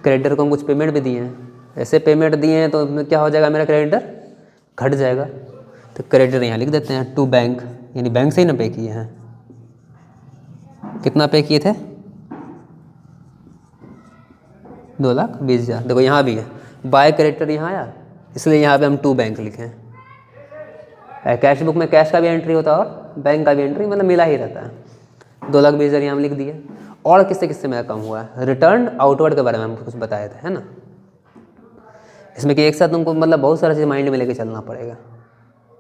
क्रेडिटर को हम कुछ पेमेंट भी दिए हैं। ऐसे पेमेंट दिए हैं तो क्या हो जाएगा? मेरा क्रेडिटर घट जाएगा। तो क्रेडिटर यहाँ लिख देते हैं टू बैंक, यानी बैंक से ही ना पे किए हैं। कितना पे किए थे? 2,20,000। देखो यहाँ भी है बाय क्रेडिटर, यहाँ आया इसलिए यहाँ पे हम टू बैंक लिखे हैं। कैश बुक में कैश का भी एंट्री होता है और बैंक का भी एंट्री, मतलब मिला ही रहता है। 2,20,000 यहाँ हम लिख दिए। और किससे किससे मेरा कम हुआ है? रिटर्न आउटवर्ड के बारे में हम कुछ बताए थे, है ना? इसमें कि एक साथ तुमको मतलब बहुत सारा चीज़ माइंड में लेके चलना पड़ेगा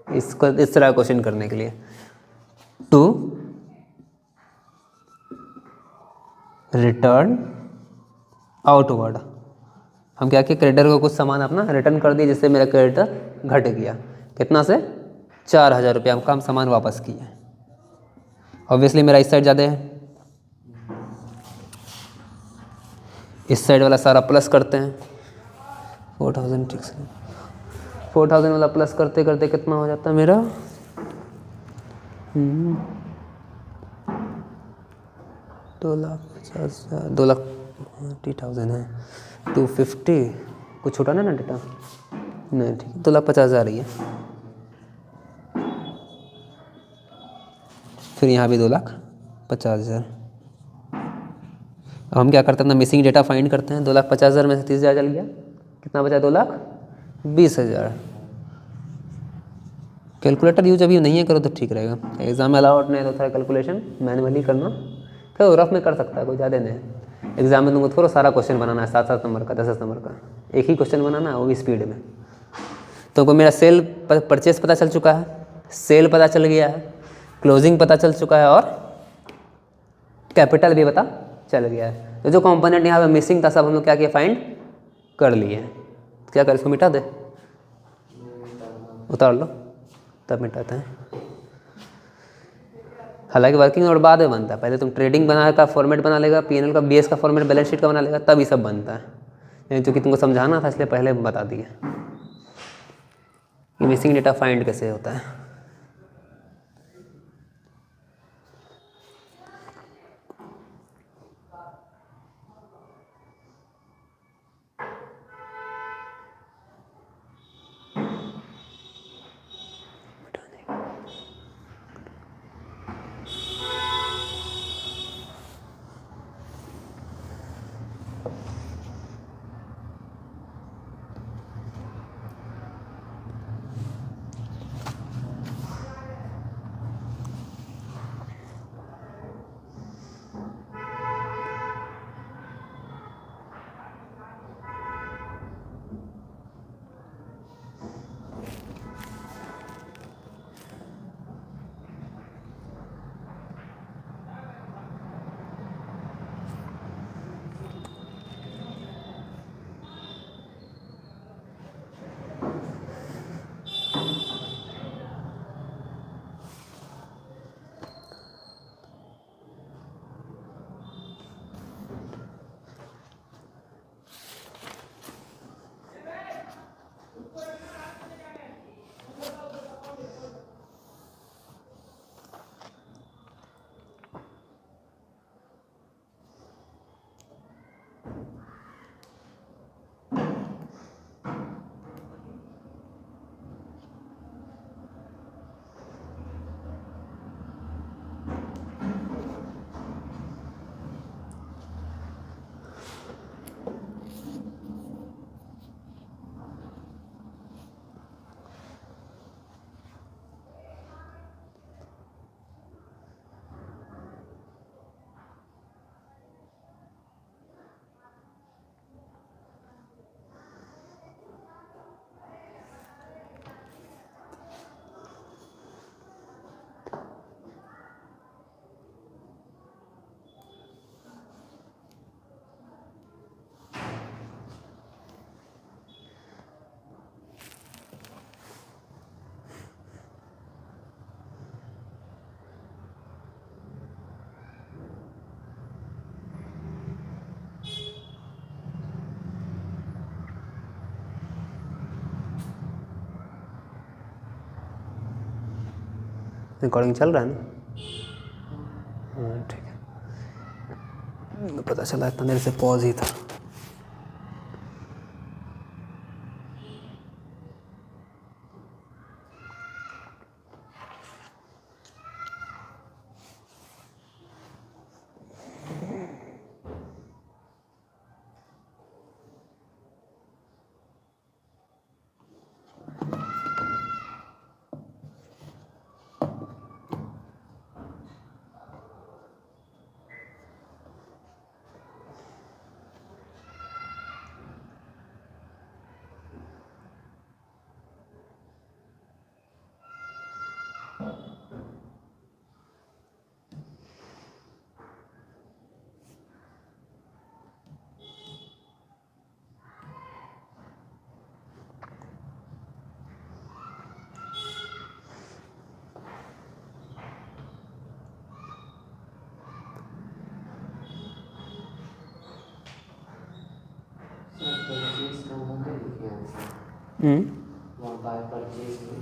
इसको, इस तरह क्वेश्चन करने के लिए। टू रिटर्न आउटवर्ड, हम क्या किए? क्रेडिटर को कुछ सामान अपना रिटर्न कर दिए जिससे मेरा क्रेडिटर घट गया। कितना से? 4,000 रुपया का हम सामान वापस किए। ऑब्वियसली मेरा इस साइड ज़्यादा है, इस साइड वाला सारा प्लस करते हैं। 4,000, ठीक से 4,000 वाला प्लस करते करते कितना हो जाता है मेरा? 2,50,000, 2,50,000 है। 250 कुछ छूटा ना डेटा? नहीं, ठीक है, 2,50,000 ही है। फिर यहाँ भी 2,50,000। अब हम क्या करते हैं? अपना मिसिंग डेटा फाइंड करते हैं। 2,50,000 में से 30,000 चल गया, कितना बचा? 2,20,000। कैलकुलेटर यूज अभी नहीं है, करो तो ठीक रहेगा। एग्जाम में अलाउड नहीं तो थोड़ा कैलकुलेशन मैनुअली करना, तो रफ में कर सकता है, कोई ज़्यादा नहीं। एग्जाम में तुमको थोड़ा सारा क्वेश्चन बनाना है, 7-7 नंबर का, 10-10 नंबर का, एक ही क्वेश्चन बनाना है, वो भी स्पीड में। तो मेरा सेल परचेस पता चल चुका है, सेल पता चल गया है, क्लोजिंग पता चल चुका है, और कैपिटल भी पता चल गया है। तो जो कंपोनेंट यहाँ पे मिसिंग था सब हम लोग क्या किया? फाइंड कर लिए। क्या कर, इसको मिटा दे? उतार लो तब मिटाते हैं। हालांकि वर्किंग नोट बाद में बनता है, पहले तुम ट्रेडिंग बना का फॉर्मेट बना लेगा, पीएनएल का बेस का फॉर्मेट बैलेंस शीट का बना लेगा, तब ये सब बनता है। लेकिन चूँकि तुमको समझाना था इसलिए पहले बता दिए कि मिसिंग डेटा फाइंड कैसे होता है। रिकॉर्डिंग चल रहा है ना? हाँ ठीक है, पता चला इतना देर से पॉज ही था। परचेज का वो क्या लिखे हैं वहाँ बाय परचेज में?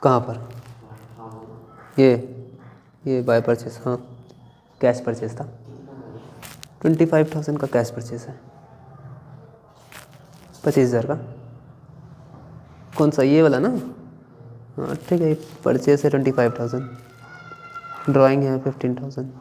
कहाँ पर? हाँ ये बाय परचेस, हाँ कैश परचेस था। 25,000 का कैश परचेस है। 25,000 का कौन सा, ये वाला ना? हाँ ठीक है, परचेस है 25,000, ड्राइंग है 15,000।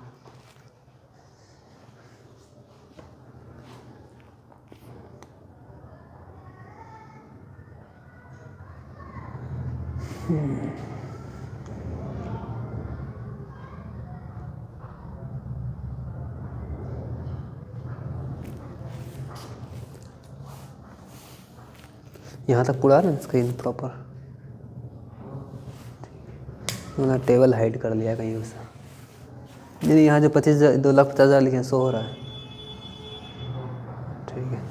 यहाँ तक पूरा ना स्क्रीन प्रॉपर, मैंने टेबल हाइड कर लिया कहीं से। नहीं यहाँ जो 2,50,000 लिखे हैं सो हो रहा है। ठीक है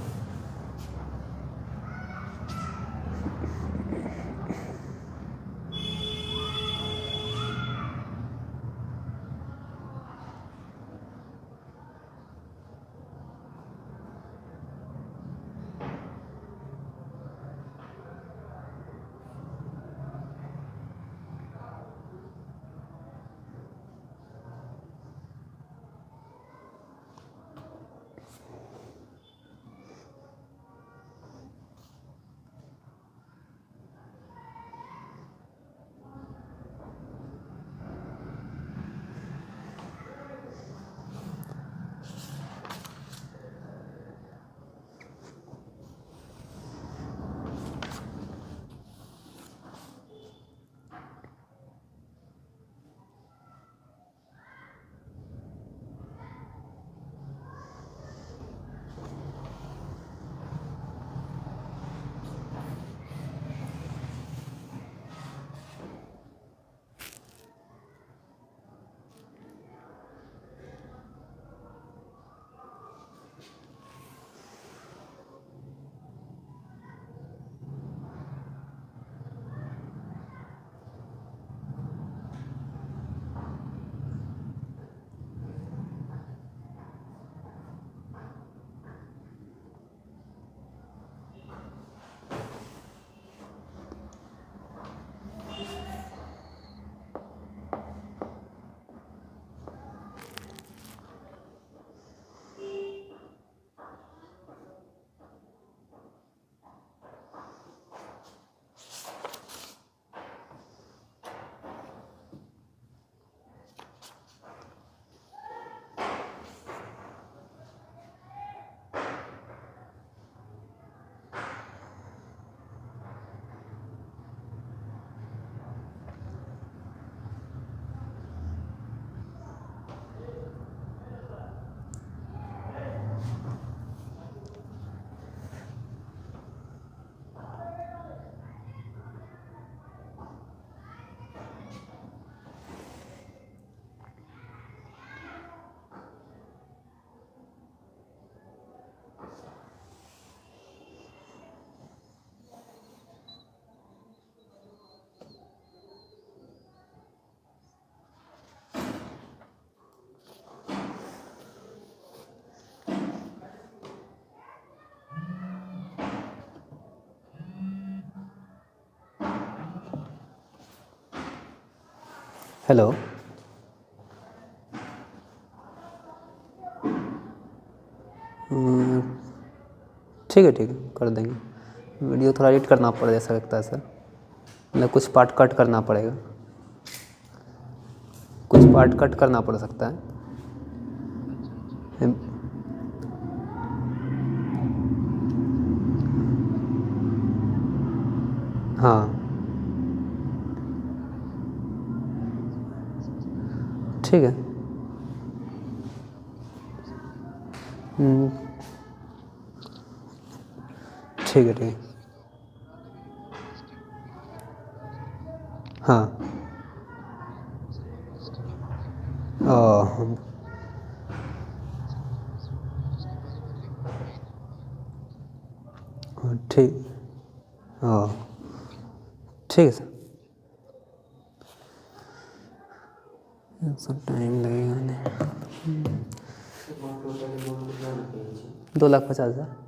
हेलो, ठीक है कर देंगे। वीडियो थोड़ा एडिट करना पड़ेगा ऐसा लगता है सर, मतलब कुछ पार्ट कट करना पड़ेगा, कुछ पार्ट कट करना पड़ सकता है। हाँ ठीक है। ठीक है हाँ। ओह, ठीक। ओह, ठीक है सर, सब टाइम लगेगा नहीं। टोटल अमाउंट कितना निकलेगी? 2,50,000।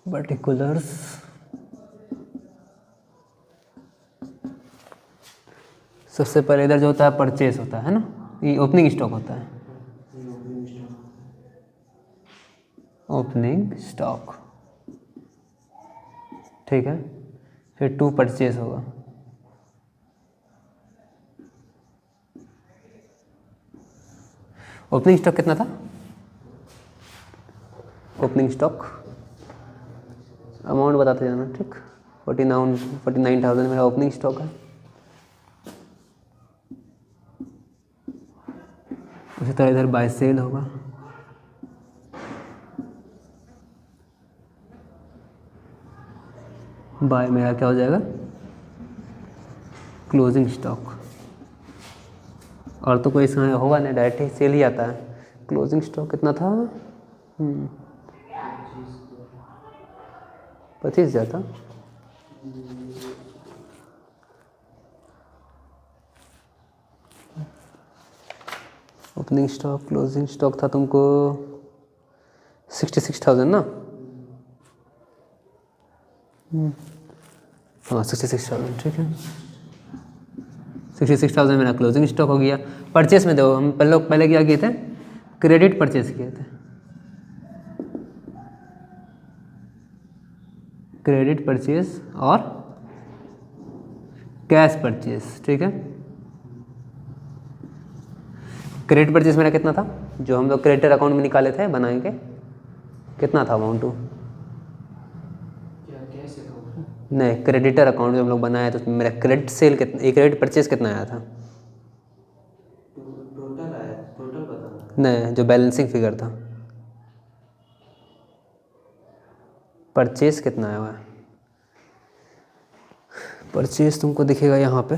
पर्टिकुलर्स, सबसे पहले इधर जो होता है परचेस होता है ना, ये ओपनिंग स्टॉक होता है, ओपनिंग स्टॉक, ठीक है। फिर 2 परचेस होगा, ओपनिंग स्टॉक कितना था, ओपनिंग स्टॉक अमाउंट बताते जाना, ठीक। 49,000 मेरा ओपनिंग स्टॉक है। उसी तरह इधर बाय सेल होगा, बाय मेरा क्या हो जाएगा, क्लोजिंग स्टॉक। और तो कोई इसमें होगा नहीं, डायरेक्ट ही सेल ही आता है। क्लोजिंग स्टॉक कितना था, 25,000 था। ओपनिंग स्टॉक क्लोजिंग स्टॉक था तुमको 66,000 ना, हाँ 66,000, ठीक है। 66,000 मेरा क्लोजिंग स्टॉक हो गया। परचेस में देखो, हम पहले क्या किए थे, क्रेडिट परचेस किए थे, क्रेडिट परचेस और कैश परचेस, ठीक है। क्रेडिट परचेस मेरा कितना था, जो हम लोग क्रेडिटर अकाउंट में निकाले थे बनाएंगे, कितना था अमाउंट, नहीं क्रेडिटर अकाउंट जो हम लोग बनाया तो उसमें मेरा क्रेडिट सेल कितना, क्रेडिट परचेस कितना आया था, टोटल आया, टोटल बताना। नहीं जो बैलेंसिंग फिगर था, परचेस कितना आया हुआ है, परचेस तुमको दिखेगा यहाँ पे,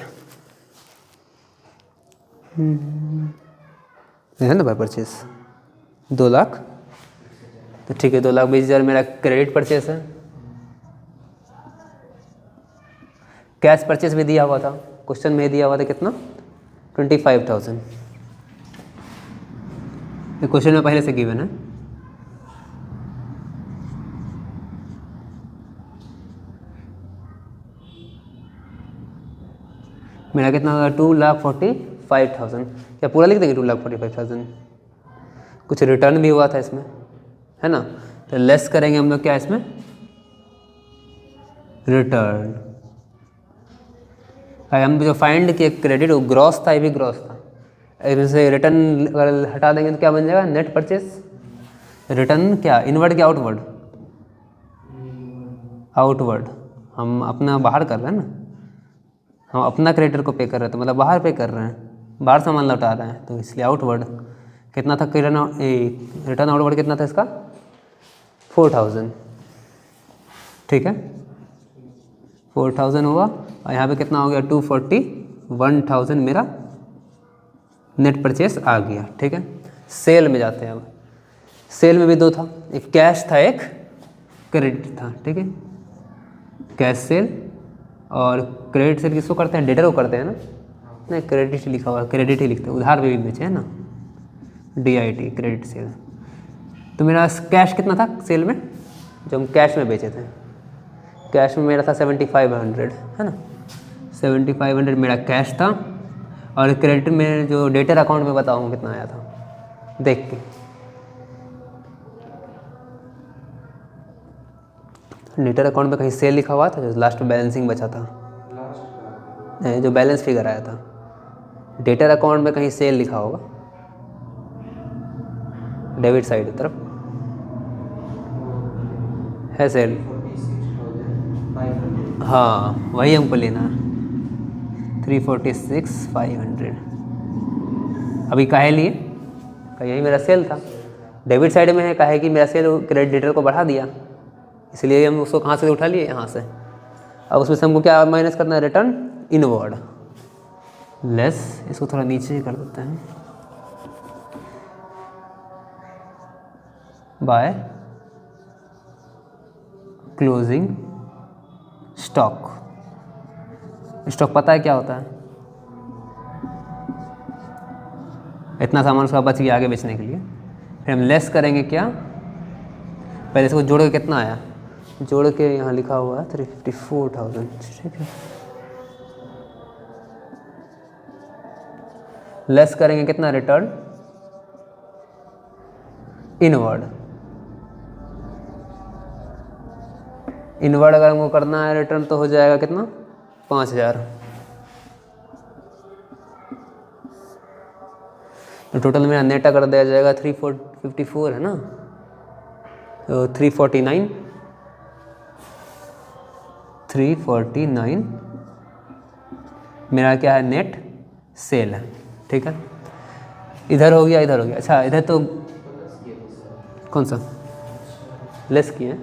है ना भाई परचेस 2 लाख, तो ठीक है 2,20,000 मेरा क्रेडिट परचेस है। कैश परचेस भी दिया हुआ था, क्वेश्चन में दिया हुआ था कितना, 25,000, ये क्वेश्चन में पहले से गिवन है। मेरा कितना होगा, 2,45,000, क्या पूरा लिख देंगे 2,45,000, कुछ रिटर्न भी हुआ था इसमें, है ना, तो लेस करेंगे हम लोग क्या इसमें, रिटर्न। हम जो फाइंड किए क्रेडिट वो ग्रॉस था, ये भी ग्रॉस था, इसमें से रिटर्न अगर हटा देंगे तो क्या बन जाएगा, नेट परचेस। रिटर्न क्या, इनवर्ड क्या आउटवर्ड, आउटवर्ड, हम अपना बाहर कर रहे हैं ना, हम अपना क्रेडिटर को पे कर रहे हैं तो मतलब बाहर पे कर रहे हैं, बाहर सामान लौटा रहे हैं, तो इसलिए आउटवर्ड। कितना था रिटर्न आउटवर्ड कितना था इसका, 4,000, ठीक है 4,000 हुआ, और यहाँ पे कितना हो गया 241,000 मेरा नेट परचेस आ गया, ठीक है। सेल में जाते हैं अब। सेल में भी दो था, एक कैश था एक क्रेडिट था, ठीक है। कैश सेल और क्रेडिट सेल किसको करते हैं, डेटर को करते हैं ना। नहीं, क्रेडिट लिखा हुआ है, क्रेडिट ही लिखते हैं, उधार भी बेचे है ना, DIT क्रेडिट सेल। तो मेरा कैश कितना था सेल में, जो हम कैश में बेचे थे, कैश में मेरा था 7500 है ना, 7500 मेरा कैश था। और क्रेडिट में जो डेटर अकाउंट में बताऊँ कितना आया था देख के। डेटर अकाउंट में कहीं सेल लिखा हुआ था, जो लास्ट में बैलेंसिंग बचा था, नहीं जो बैलेंस फिगर आया था। डेटर अकाउंट में कहीं सेल लिखा होगा, डेबिट साइड की तरफ है सेल। 46,500। हाँ वही हमको लेना है, 346,500। अभी काहे लिए, यही मेरा सेल था, डेबिट साइड में है, काहे कि मेरा सेल क्रेडिटर को बढ़ा दिया, इसलिए हम उसको कहाँ से उठा लिए, यहाँ से। अब उसमें से हमको क्या माइनस करना है, रिटर्न इनवर्ड लेस, इसको थोड़ा नीचे कर देते हैं, बाय क्लोजिंग स्टॉक। स्टॉक पता है क्या होता है, इतना सामान उसका बच गया आगे बेचने के लिए। फिर हम लेस करेंगे क्या, पहले इसको जोड़ के कितना आया, जोड़ के यहाँ लिखा हुआ है 354,000, ठीक है। लेस करेंगे कितना, रिटर्न इनवर्ड। इनवर्ड अगर हमको करना है रिटर्न तो हो जाएगा कितना, 5,000। तो टोटल मेरा नेट अगर दिया जाएगा 354 है ना, तो 349 मेरा क्या है, नेट सेल है, ठीक है। इधर हो गया, इधर हो गया। अच्छा इधर तो कौन सा लेस किए हैं,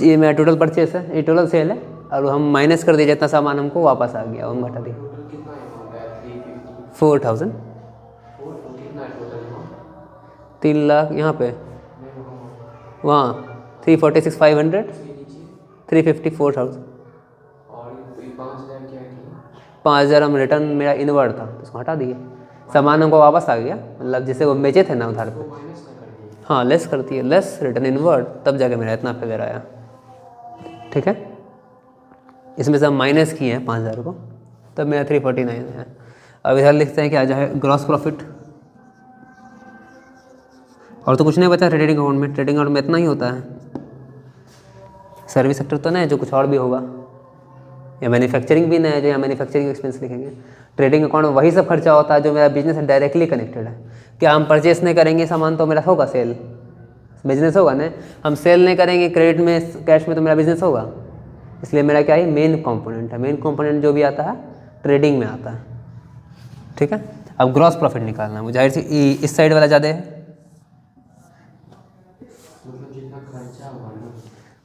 ये मेरा टोटल परचेस है, ये टोटल सेल है, और हम माइनस कर दिए जितना सामान हमको वापस आ गया, हम घटा दिए टोटल कितना अमाउंट है, 350। 4,000, कितना टोटल अमाउंट, 3 लाख यहाँ पे, नहीं वहाँ 346,500, नीचे 354,000। और ये 5,000 क्या किया, 5,000 हम रिटर्न मेरा इनवर्ड था तो उसको हटा दिए, सामान हमको वापस आ गया, मतलब जिससे वो बेचे थे ना उधार पे। माइनस ना कर दिए। हाँ लेस करती है, लेस रिटर्न इनवर्ड, तब जाके मेरा इतना फिगर आया, ठीक है। इसमें से हम माइनस किए हैं 5,000 को, तब मेरा 349 है। अब इधर लिखते हैं क्या जाए, ग्रॉस प्रॉफिट। और तो कुछ नहीं बचा ट्रेडिंग अकाउंट में, ट्रेडिंग अकाउंट में इतना ही होता है। सर्विस सेक्टर तो नहीं, जो कुछ और भी होगा, या मैन्युफैक्चरिंग भी नहीं है जो यहाँ मैन्युफैक्चरिंग एक्सपेंस लिखेंगे। ट्रेडिंग अकाउंट में वही सब खर्चा होता है जो मेरा बिजनेस से डायरेक्टली कनेक्टेड है। क्या हम परचेस नहीं करेंगे सामान तो मेरा होगा सेल, बिजनेस होगा ना। हम सेल नहीं करेंगे क्रेडिट में, कैश में, तो मेरा बिजनेस होगा। इसलिए मेरा क्या है, मेन कंपोनेंट है। मेन कंपोनेंट जो भी आता है ट्रेडिंग में आता है, ठीक है। अब ग्रॉस प्रॉफिट निकालना है, जाहिर सी इस साइड वाला ज़्यादा है, मतलब जितना खर्चा हुआ ना,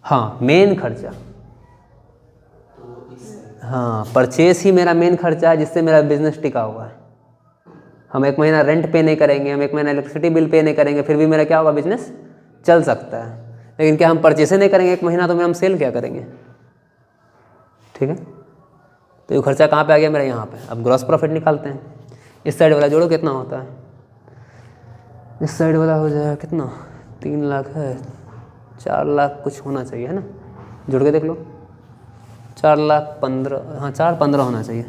हाँ मेन खर्चा, तो इस हाँ परचेस ही मेरा मेन खर्चा है जिससे मेरा बिजनेस टिका हुआ है। हम एक महीना रेंट पे नहीं करेंगे, हम एक महीना इलेक्ट्रिसिटी बिल पे नहीं करेंगे, फिर भी मेरा क्या होगा, बिजनेस चल सकता है। लेकिन क्या हम परचेस नहीं करेंगे एक महीना, तो मेरा हम सेल क्या करेंगे, ठीक है। तो ये खर्चा कहाँ पे आ गया मेरा, यहाँ पे। अब ग्रॉस प्रॉफिट निकालते हैं। इस साइड वाला जोड़ो कितना होता है, इस साइड वाला हो जाएगा कितना, 3 लाख है, 4 लाख कुछ होना चाहिए है ना, जोड़ के देख लो। 4,15,000, हाँ 4,15,000 होना चाहिए,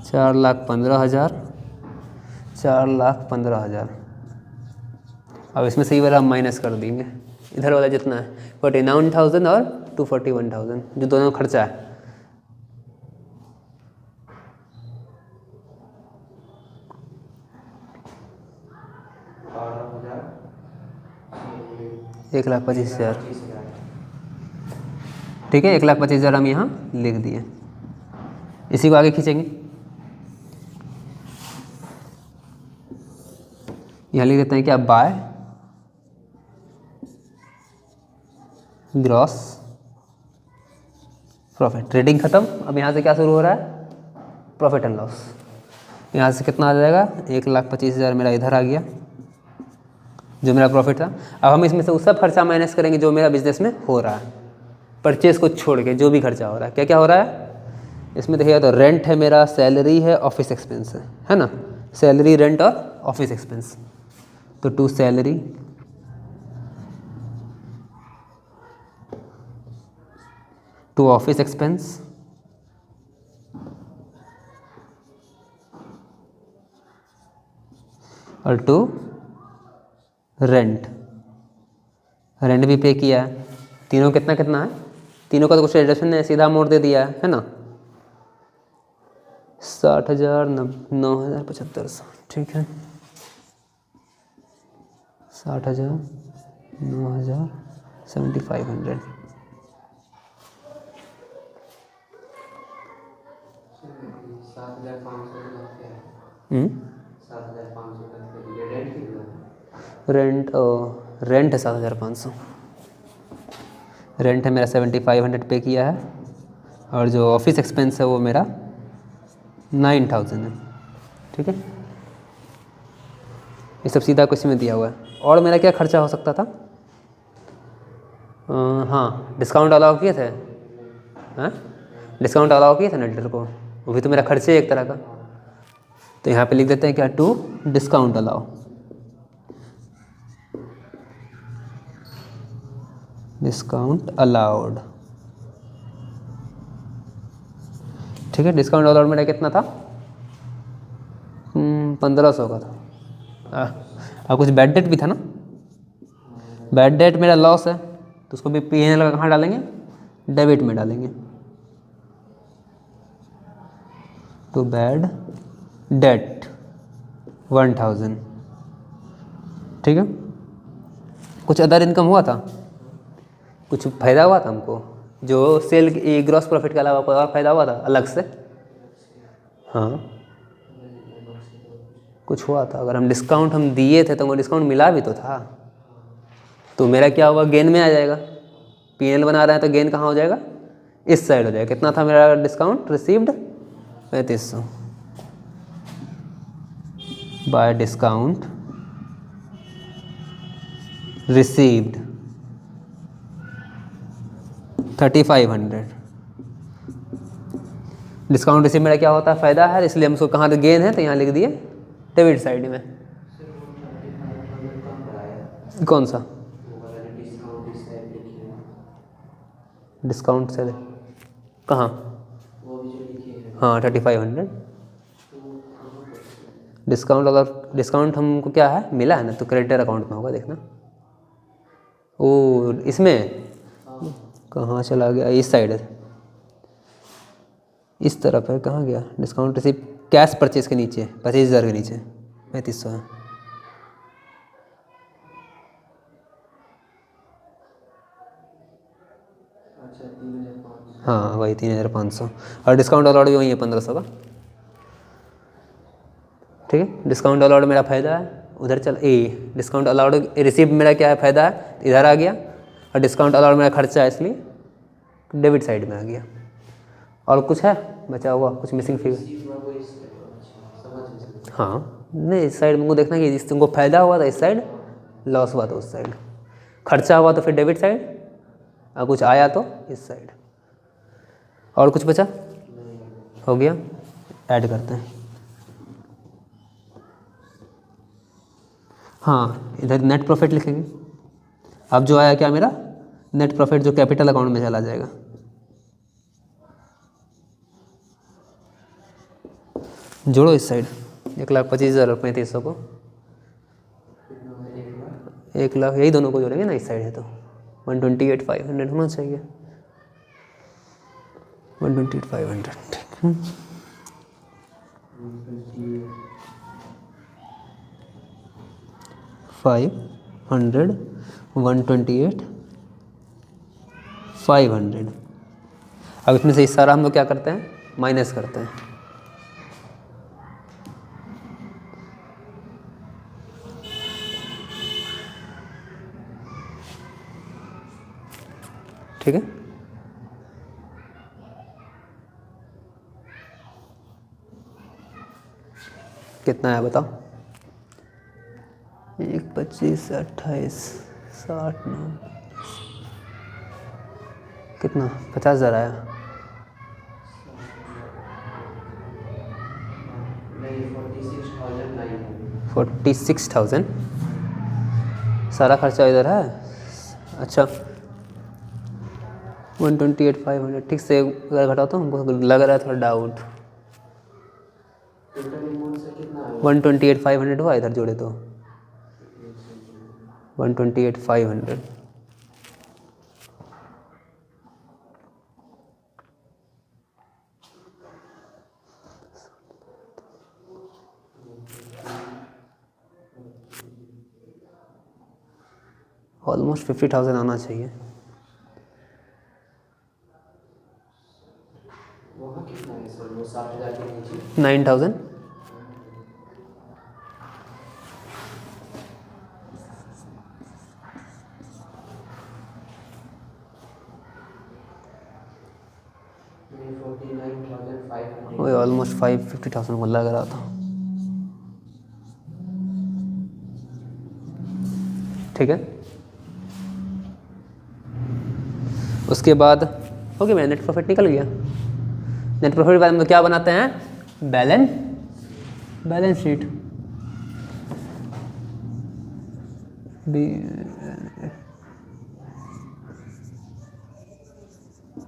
4,15,000, 4,15,000। अब इसमें से ये वाला हम माइनस कर देंगे, इधर वाला जितना है 49,000 और 241,000, जो दोनों खर्चा है। $12,000, 1,25,000, 25,000। ठीक है। 1,25,000 हम यहाँ लिख दिए। इसी को आगे खींचेंगे, यहाँ लिख देते हैं क्या, बाय ग्रॉस प्रॉफिट। ट्रेडिंग खत्म, अब यहाँ से क्या शुरू हो रहा है, प्रॉफिट एंड लॉस। यहाँ से कितना आ जाएगा, 1,25,000 मेरा इधर आ गया जो मेरा प्रॉफिट था। अब हम इसमें से उस सब खर्चा माइनस करेंगे जो मेरा बिजनेस में हो रहा है, परचेज को छोड़ के जो भी खर्चा हो रहा है। क्या क्या हो रहा है इसमें देखिएगा, तो रेंट है मेरा, सैलरी है, ऑफिस एक्सपेंस है ना, सैलरी, रेंट और ऑफिस एक्सपेंस। तो to salary, to office expense, और टू रेंट, रेंट भी पे किया है। तीनों कितना कितना है, तीनों का तो कुछ एडजस्टमेंट नहीं, सीधा मोड़ दे दिया है ना। 60,000, 9,000, 7500, ठीक है। 60,000, 9,000, 7,500। 7,500 रेंट कितना है? रेंट है 7,500, रेंट है मेरा 7,500 पे किया है, और जो ऑफिस एक्सपेंस है वो मेरा 9,000 है, ठीक है। ये सब सीधा क्वेश्चन में दिया हुआ है। और मेरा क्या खर्चा हो सकता था, हाँ डिस्काउंट अलाउ किए थे, हाँ डिस्काउंट अलाउ किए थे ना डीलर को, वो भी तो मेरा खर्चे है एक तरह का। तो यहाँ पे लिख देते हैं क्या, to discount allow, discount allowed, ठीक है। डिस्काउंट अलाउड मेरा कितना था, 1,500 का था। और कुछ बैड डेट भी था ना, बैड डेट मेरा लॉस है, तो उसको भी P&L का कहाँ डालेंगे, डेबिट में डालेंगे। तो बैड डेट 1,000, ठीक है। कुछ अदर इनकम हुआ था, कुछ फ़ायदा हुआ था हमको, जो सेल ग्रॉस प्रॉफिट के अलावा कोई और फ़ायदा हुआ था अलग से, हाँ कुछ हुआ था। अगर हम डिस्काउंट हम दिए थे तो वो डिस्काउंट मिला भी तो था, तो मेरा क्या हुआ, गेन में आ जाएगा। P&L बना रहे हैं तो गेन कहाँ हो जाएगा, इस साइड हो जाएगा। कितना था मेरा discount received, 3,500 bye discount received 3,500। Discount receive मेरा क्या होता है, फ़ायदा है, इसलिए हम उसको कहाँ तो गेन है तो यहाँ लिख दिए डेबिट साइड में। कौन सा डिस्काउंट से कहाँ, हाँ 3,500 डिस्काउंट। अगर डिस्काउंट हमको क्या है मिला है ना, तो क्रेडिटर अकाउंट में होगा, देखना। ओ इसमें कहाँ चला गया, इस साइड है, इस तरफ है, कहाँ गया डिस्काउंट रिसीव, कैश परचेज के नीचे 25,000 के नीचे 3,500 है। अच्छा 3,500, हाँ वही 3,500, और डिस्काउंट अलाउड भी वही है 1,500 का, ठीक है। डिस्काउंट अलाउड मेरा फ़ायदा है, उधर चल डिस्काउंट अलाउड रिसीव मेरा क्या है, फ़ायदा है, इधर आ गया। और डिस्काउंट अलाउड मेरा खर्चा है, इसलिए डेबिट साइड में आ गया। और कुछ है बचा हुआ, कुछ मिसिंग फिगर, हाँ नहीं इस साइड मुझको देखना कि तुमको फ़ायदा हुआ था इस साइड, लॉस हुआ तो उस साइड, खर्चा हुआ तो फिर डेबिट साइड, और कुछ आया तो इस साइड। और कुछ बचा, हो गया, ऐड करते हैं। हाँ इधर नेट प्रॉफिट लिखेंगे। अब जो आया क्या मेरा नेट प्रॉफिट, जो कैपिटल अकाउंट में चला जाएगा। जोड़ो इस साइड 1,25,000 और 3,500 को, 1,00,000 यही दोनों को जोड़ेंगे ना, इस साइड है तो 128,500 होना चाहिए, 128,500, ठीक है। 500, 128,500। अब इसमें से इस सारा हम लोग क्या करते हैं, माइनस करते हैं, ठीक है। कितना है बताओ? 1, 25, 28, 60, 9, कितना? 50,000 आया। नहीं 46,900। 46,000 सारा खर्चा इधर है। अच्छा 128,500 ठीक से अगर घटाओ तो हमको लग रहा है थोड़ा डाउट। टोटल अमाउंट से कितना है? 128,500 हुआ इधर जोड़े तो 128,500। ऑलमोस्ट 50,000 आना चाहिए। वहाँ कितना है सर? वो 60,000 के नीचे 9,000। नहीं 49,500। वही ऑलमोस्ट 50,000 को लग रहा था। ठीक है, उसके बाद हो गया, मेरा नेट प्रॉफिट निकल गया। नेट प्रॉफिट के बाद हम लोग क्या बनाते हैं? Balance sheet.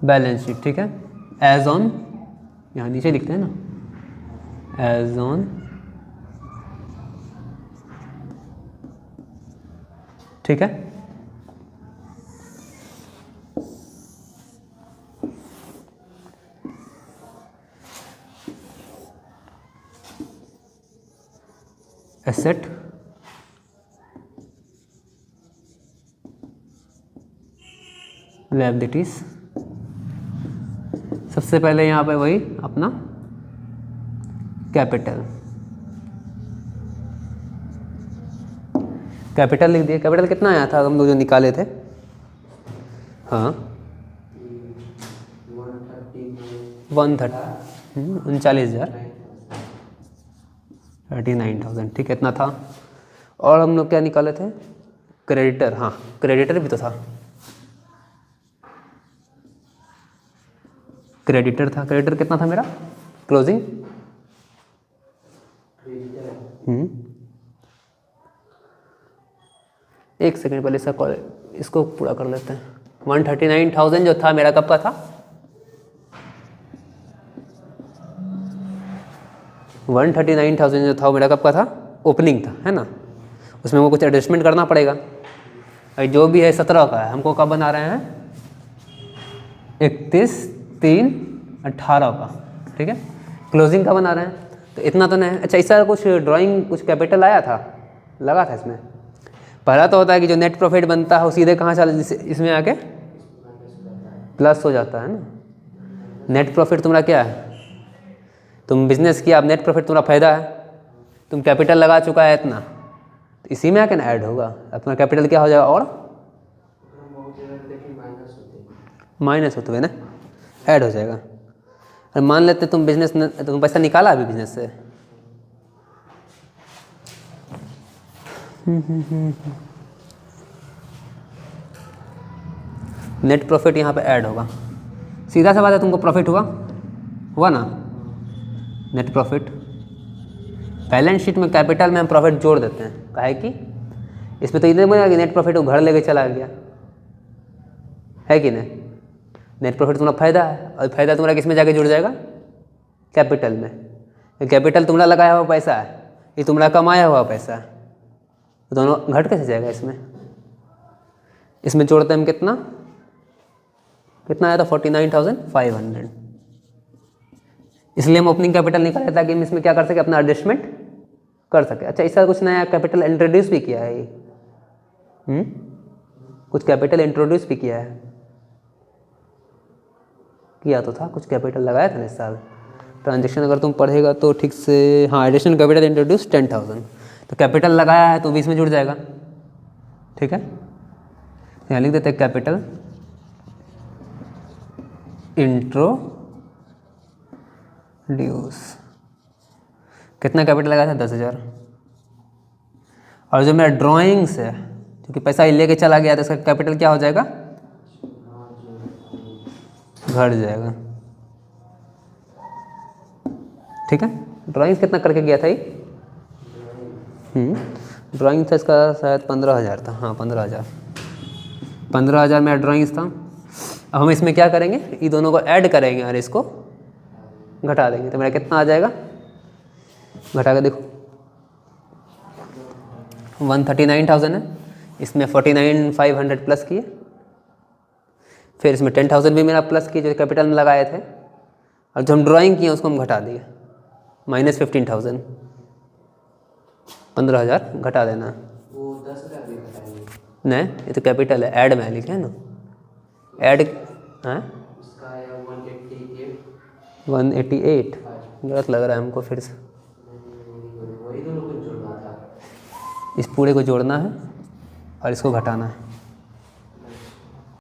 बैलेंस शीट ठीक है। एज ऑन, यहाँ नीचे लिखते हैं ना, एज ऑन, ठीक है। Asset, liabilities. सबसे पहले यहाँ पे वही अपना कैपिटल लिख दिए। कैपिटल कितना आया था हम लोग जो निकाले थे? हाँ 39,000 39,000 ठीक है, इतना था। और हम लोग क्या निकाले थे? क्रेडिटर। हाँ क्रेडिटर भी तो था, क्रेडिटर था। क्रेडिटर कितना था मेरा क्लोजिंग? एक सेकंड पहले इसको पूरा कर लेते हैं। 139,000 जो था मेरा कब का था? 139,000 जो था वो मेरा कब का था? ओपनिंग था, है ना। उसमें वो कुछ एडजस्टमेंट करना पड़ेगा। भाई जो भी है 17 का है, हमको कब बना रहे हैं? 31/3/18 का, ठीक है। क्लोजिंग का बना रहे हैं तो इतना तो नहीं। अच्छा इसका कुछ ड्राइंग, कुछ कैपिटल आया था, लगा था इसमें? पहला तो होता है कि जो नेट प्रॉफिट बनता है वो सीधे कहाँ चला, इसमें आके प्लस हो जाता है ना। नेट प्रॉफिट तुम्हारा क्या है? तुम बिजनेस किया, अब नेट प्रॉफिट तुम्हारा फायदा है, तुम कैपिटल लगा चुका है इतना, तो इसी में आके ना ऐड होगा अपना कैपिटल। क्या हो जाएगा? और माइनस होते हुए ना ऐड हो जाएगा। और मान लेते तुम बिजनेस, तुम पैसा निकाला अभी बिजनेस से, नेट प्रॉफिट यहाँ पे ऐड होगा। सीधा सा बात है, तुमको प्रॉफिट हुआ ना, नेट प्रॉफिट। बैलेंस शीट में कैपिटल में हम प्रॉफिट जोड़ देते हैं, काहे कि इसमें तो इतने बना कि नेट प्रॉफिट वो घर लेके चला गया, है कि नहीं। नेट प्रॉफिट तुम्हारा फायदा है, और फायदा तुम्हारा किस में जाके जुड़ जाएगा? कैपिटल में। कैपिटल तुम्हारा लगाया हुआ पैसा है, ये तुम्हारा कमाया हुआ पैसा है, तो दोनों घट कैसे जाएगा इसमें? इसमें जोड़ते हैं हम कितना आया था? 49,500। इसलिए हम ओपनिंग कैपिटल निकाले ताकि हम इसमें क्या कर सके, अपना एडजस्टमेंट कर सके। अच्छा इसका कुछ नया कैपिटल इंट्रोड्यूस भी किया है ये, कुछ कैपिटल इंट्रोड्यूस भी किया है, किया तो था, कुछ कैपिटल लगाया था ना इस साल। ट्रांजेक्शन अगर तुम पढ़ेगा तो ठीक से, हाँ एडिशनल कैपिटल इंट्रोड्यूस 10,000, तो कैपिटल लगाया है तो भी इसमें जुड़ जाएगा, ठीक है। यहाँ लिख देते हैं कैपिटल इंट्रोड्यूस। कितना कैपिटल लगाया था? 10,000। और जो मेरा ड्राइंग्स है, क्योंकि पैसा लेके चला गया तो इसका कैपिटल क्या हो जाएगा? घट जाएगा। ठीक है, ड्राइंग्स कितना करके गया था ये? ड्राइंग था इसका शायद 15,000 था। हाँ 15,000 मेरा ड्राइंग्स था। अब हम इसमें क्या करेंगे, ये दोनों को ऐड करेंगे और इसको घटा देंगे, तो मेरा कितना आ जाएगा? घटा के देखो, 139,000 है, इसमें 49,500 प्लस किए, फिर इसमें 10,000 भी मेरा प्लस किए जो कैपिटल में लगाए थे, और जो हम ड्राइंग किए उसको हम घटा दिए, -15,000। 15,000 घटा देना। वो 10,000 भी घटाएंगे? नहीं, ये तो कैपिटल है, ऐड में लिखे है ना, ऐड। हाँ इसका आया 188। 188 गलत लग रहा है हमको फिर से। वही दोनों को जोड़ना था। इस पूरे को जोड़ना है और इसको घटाना है।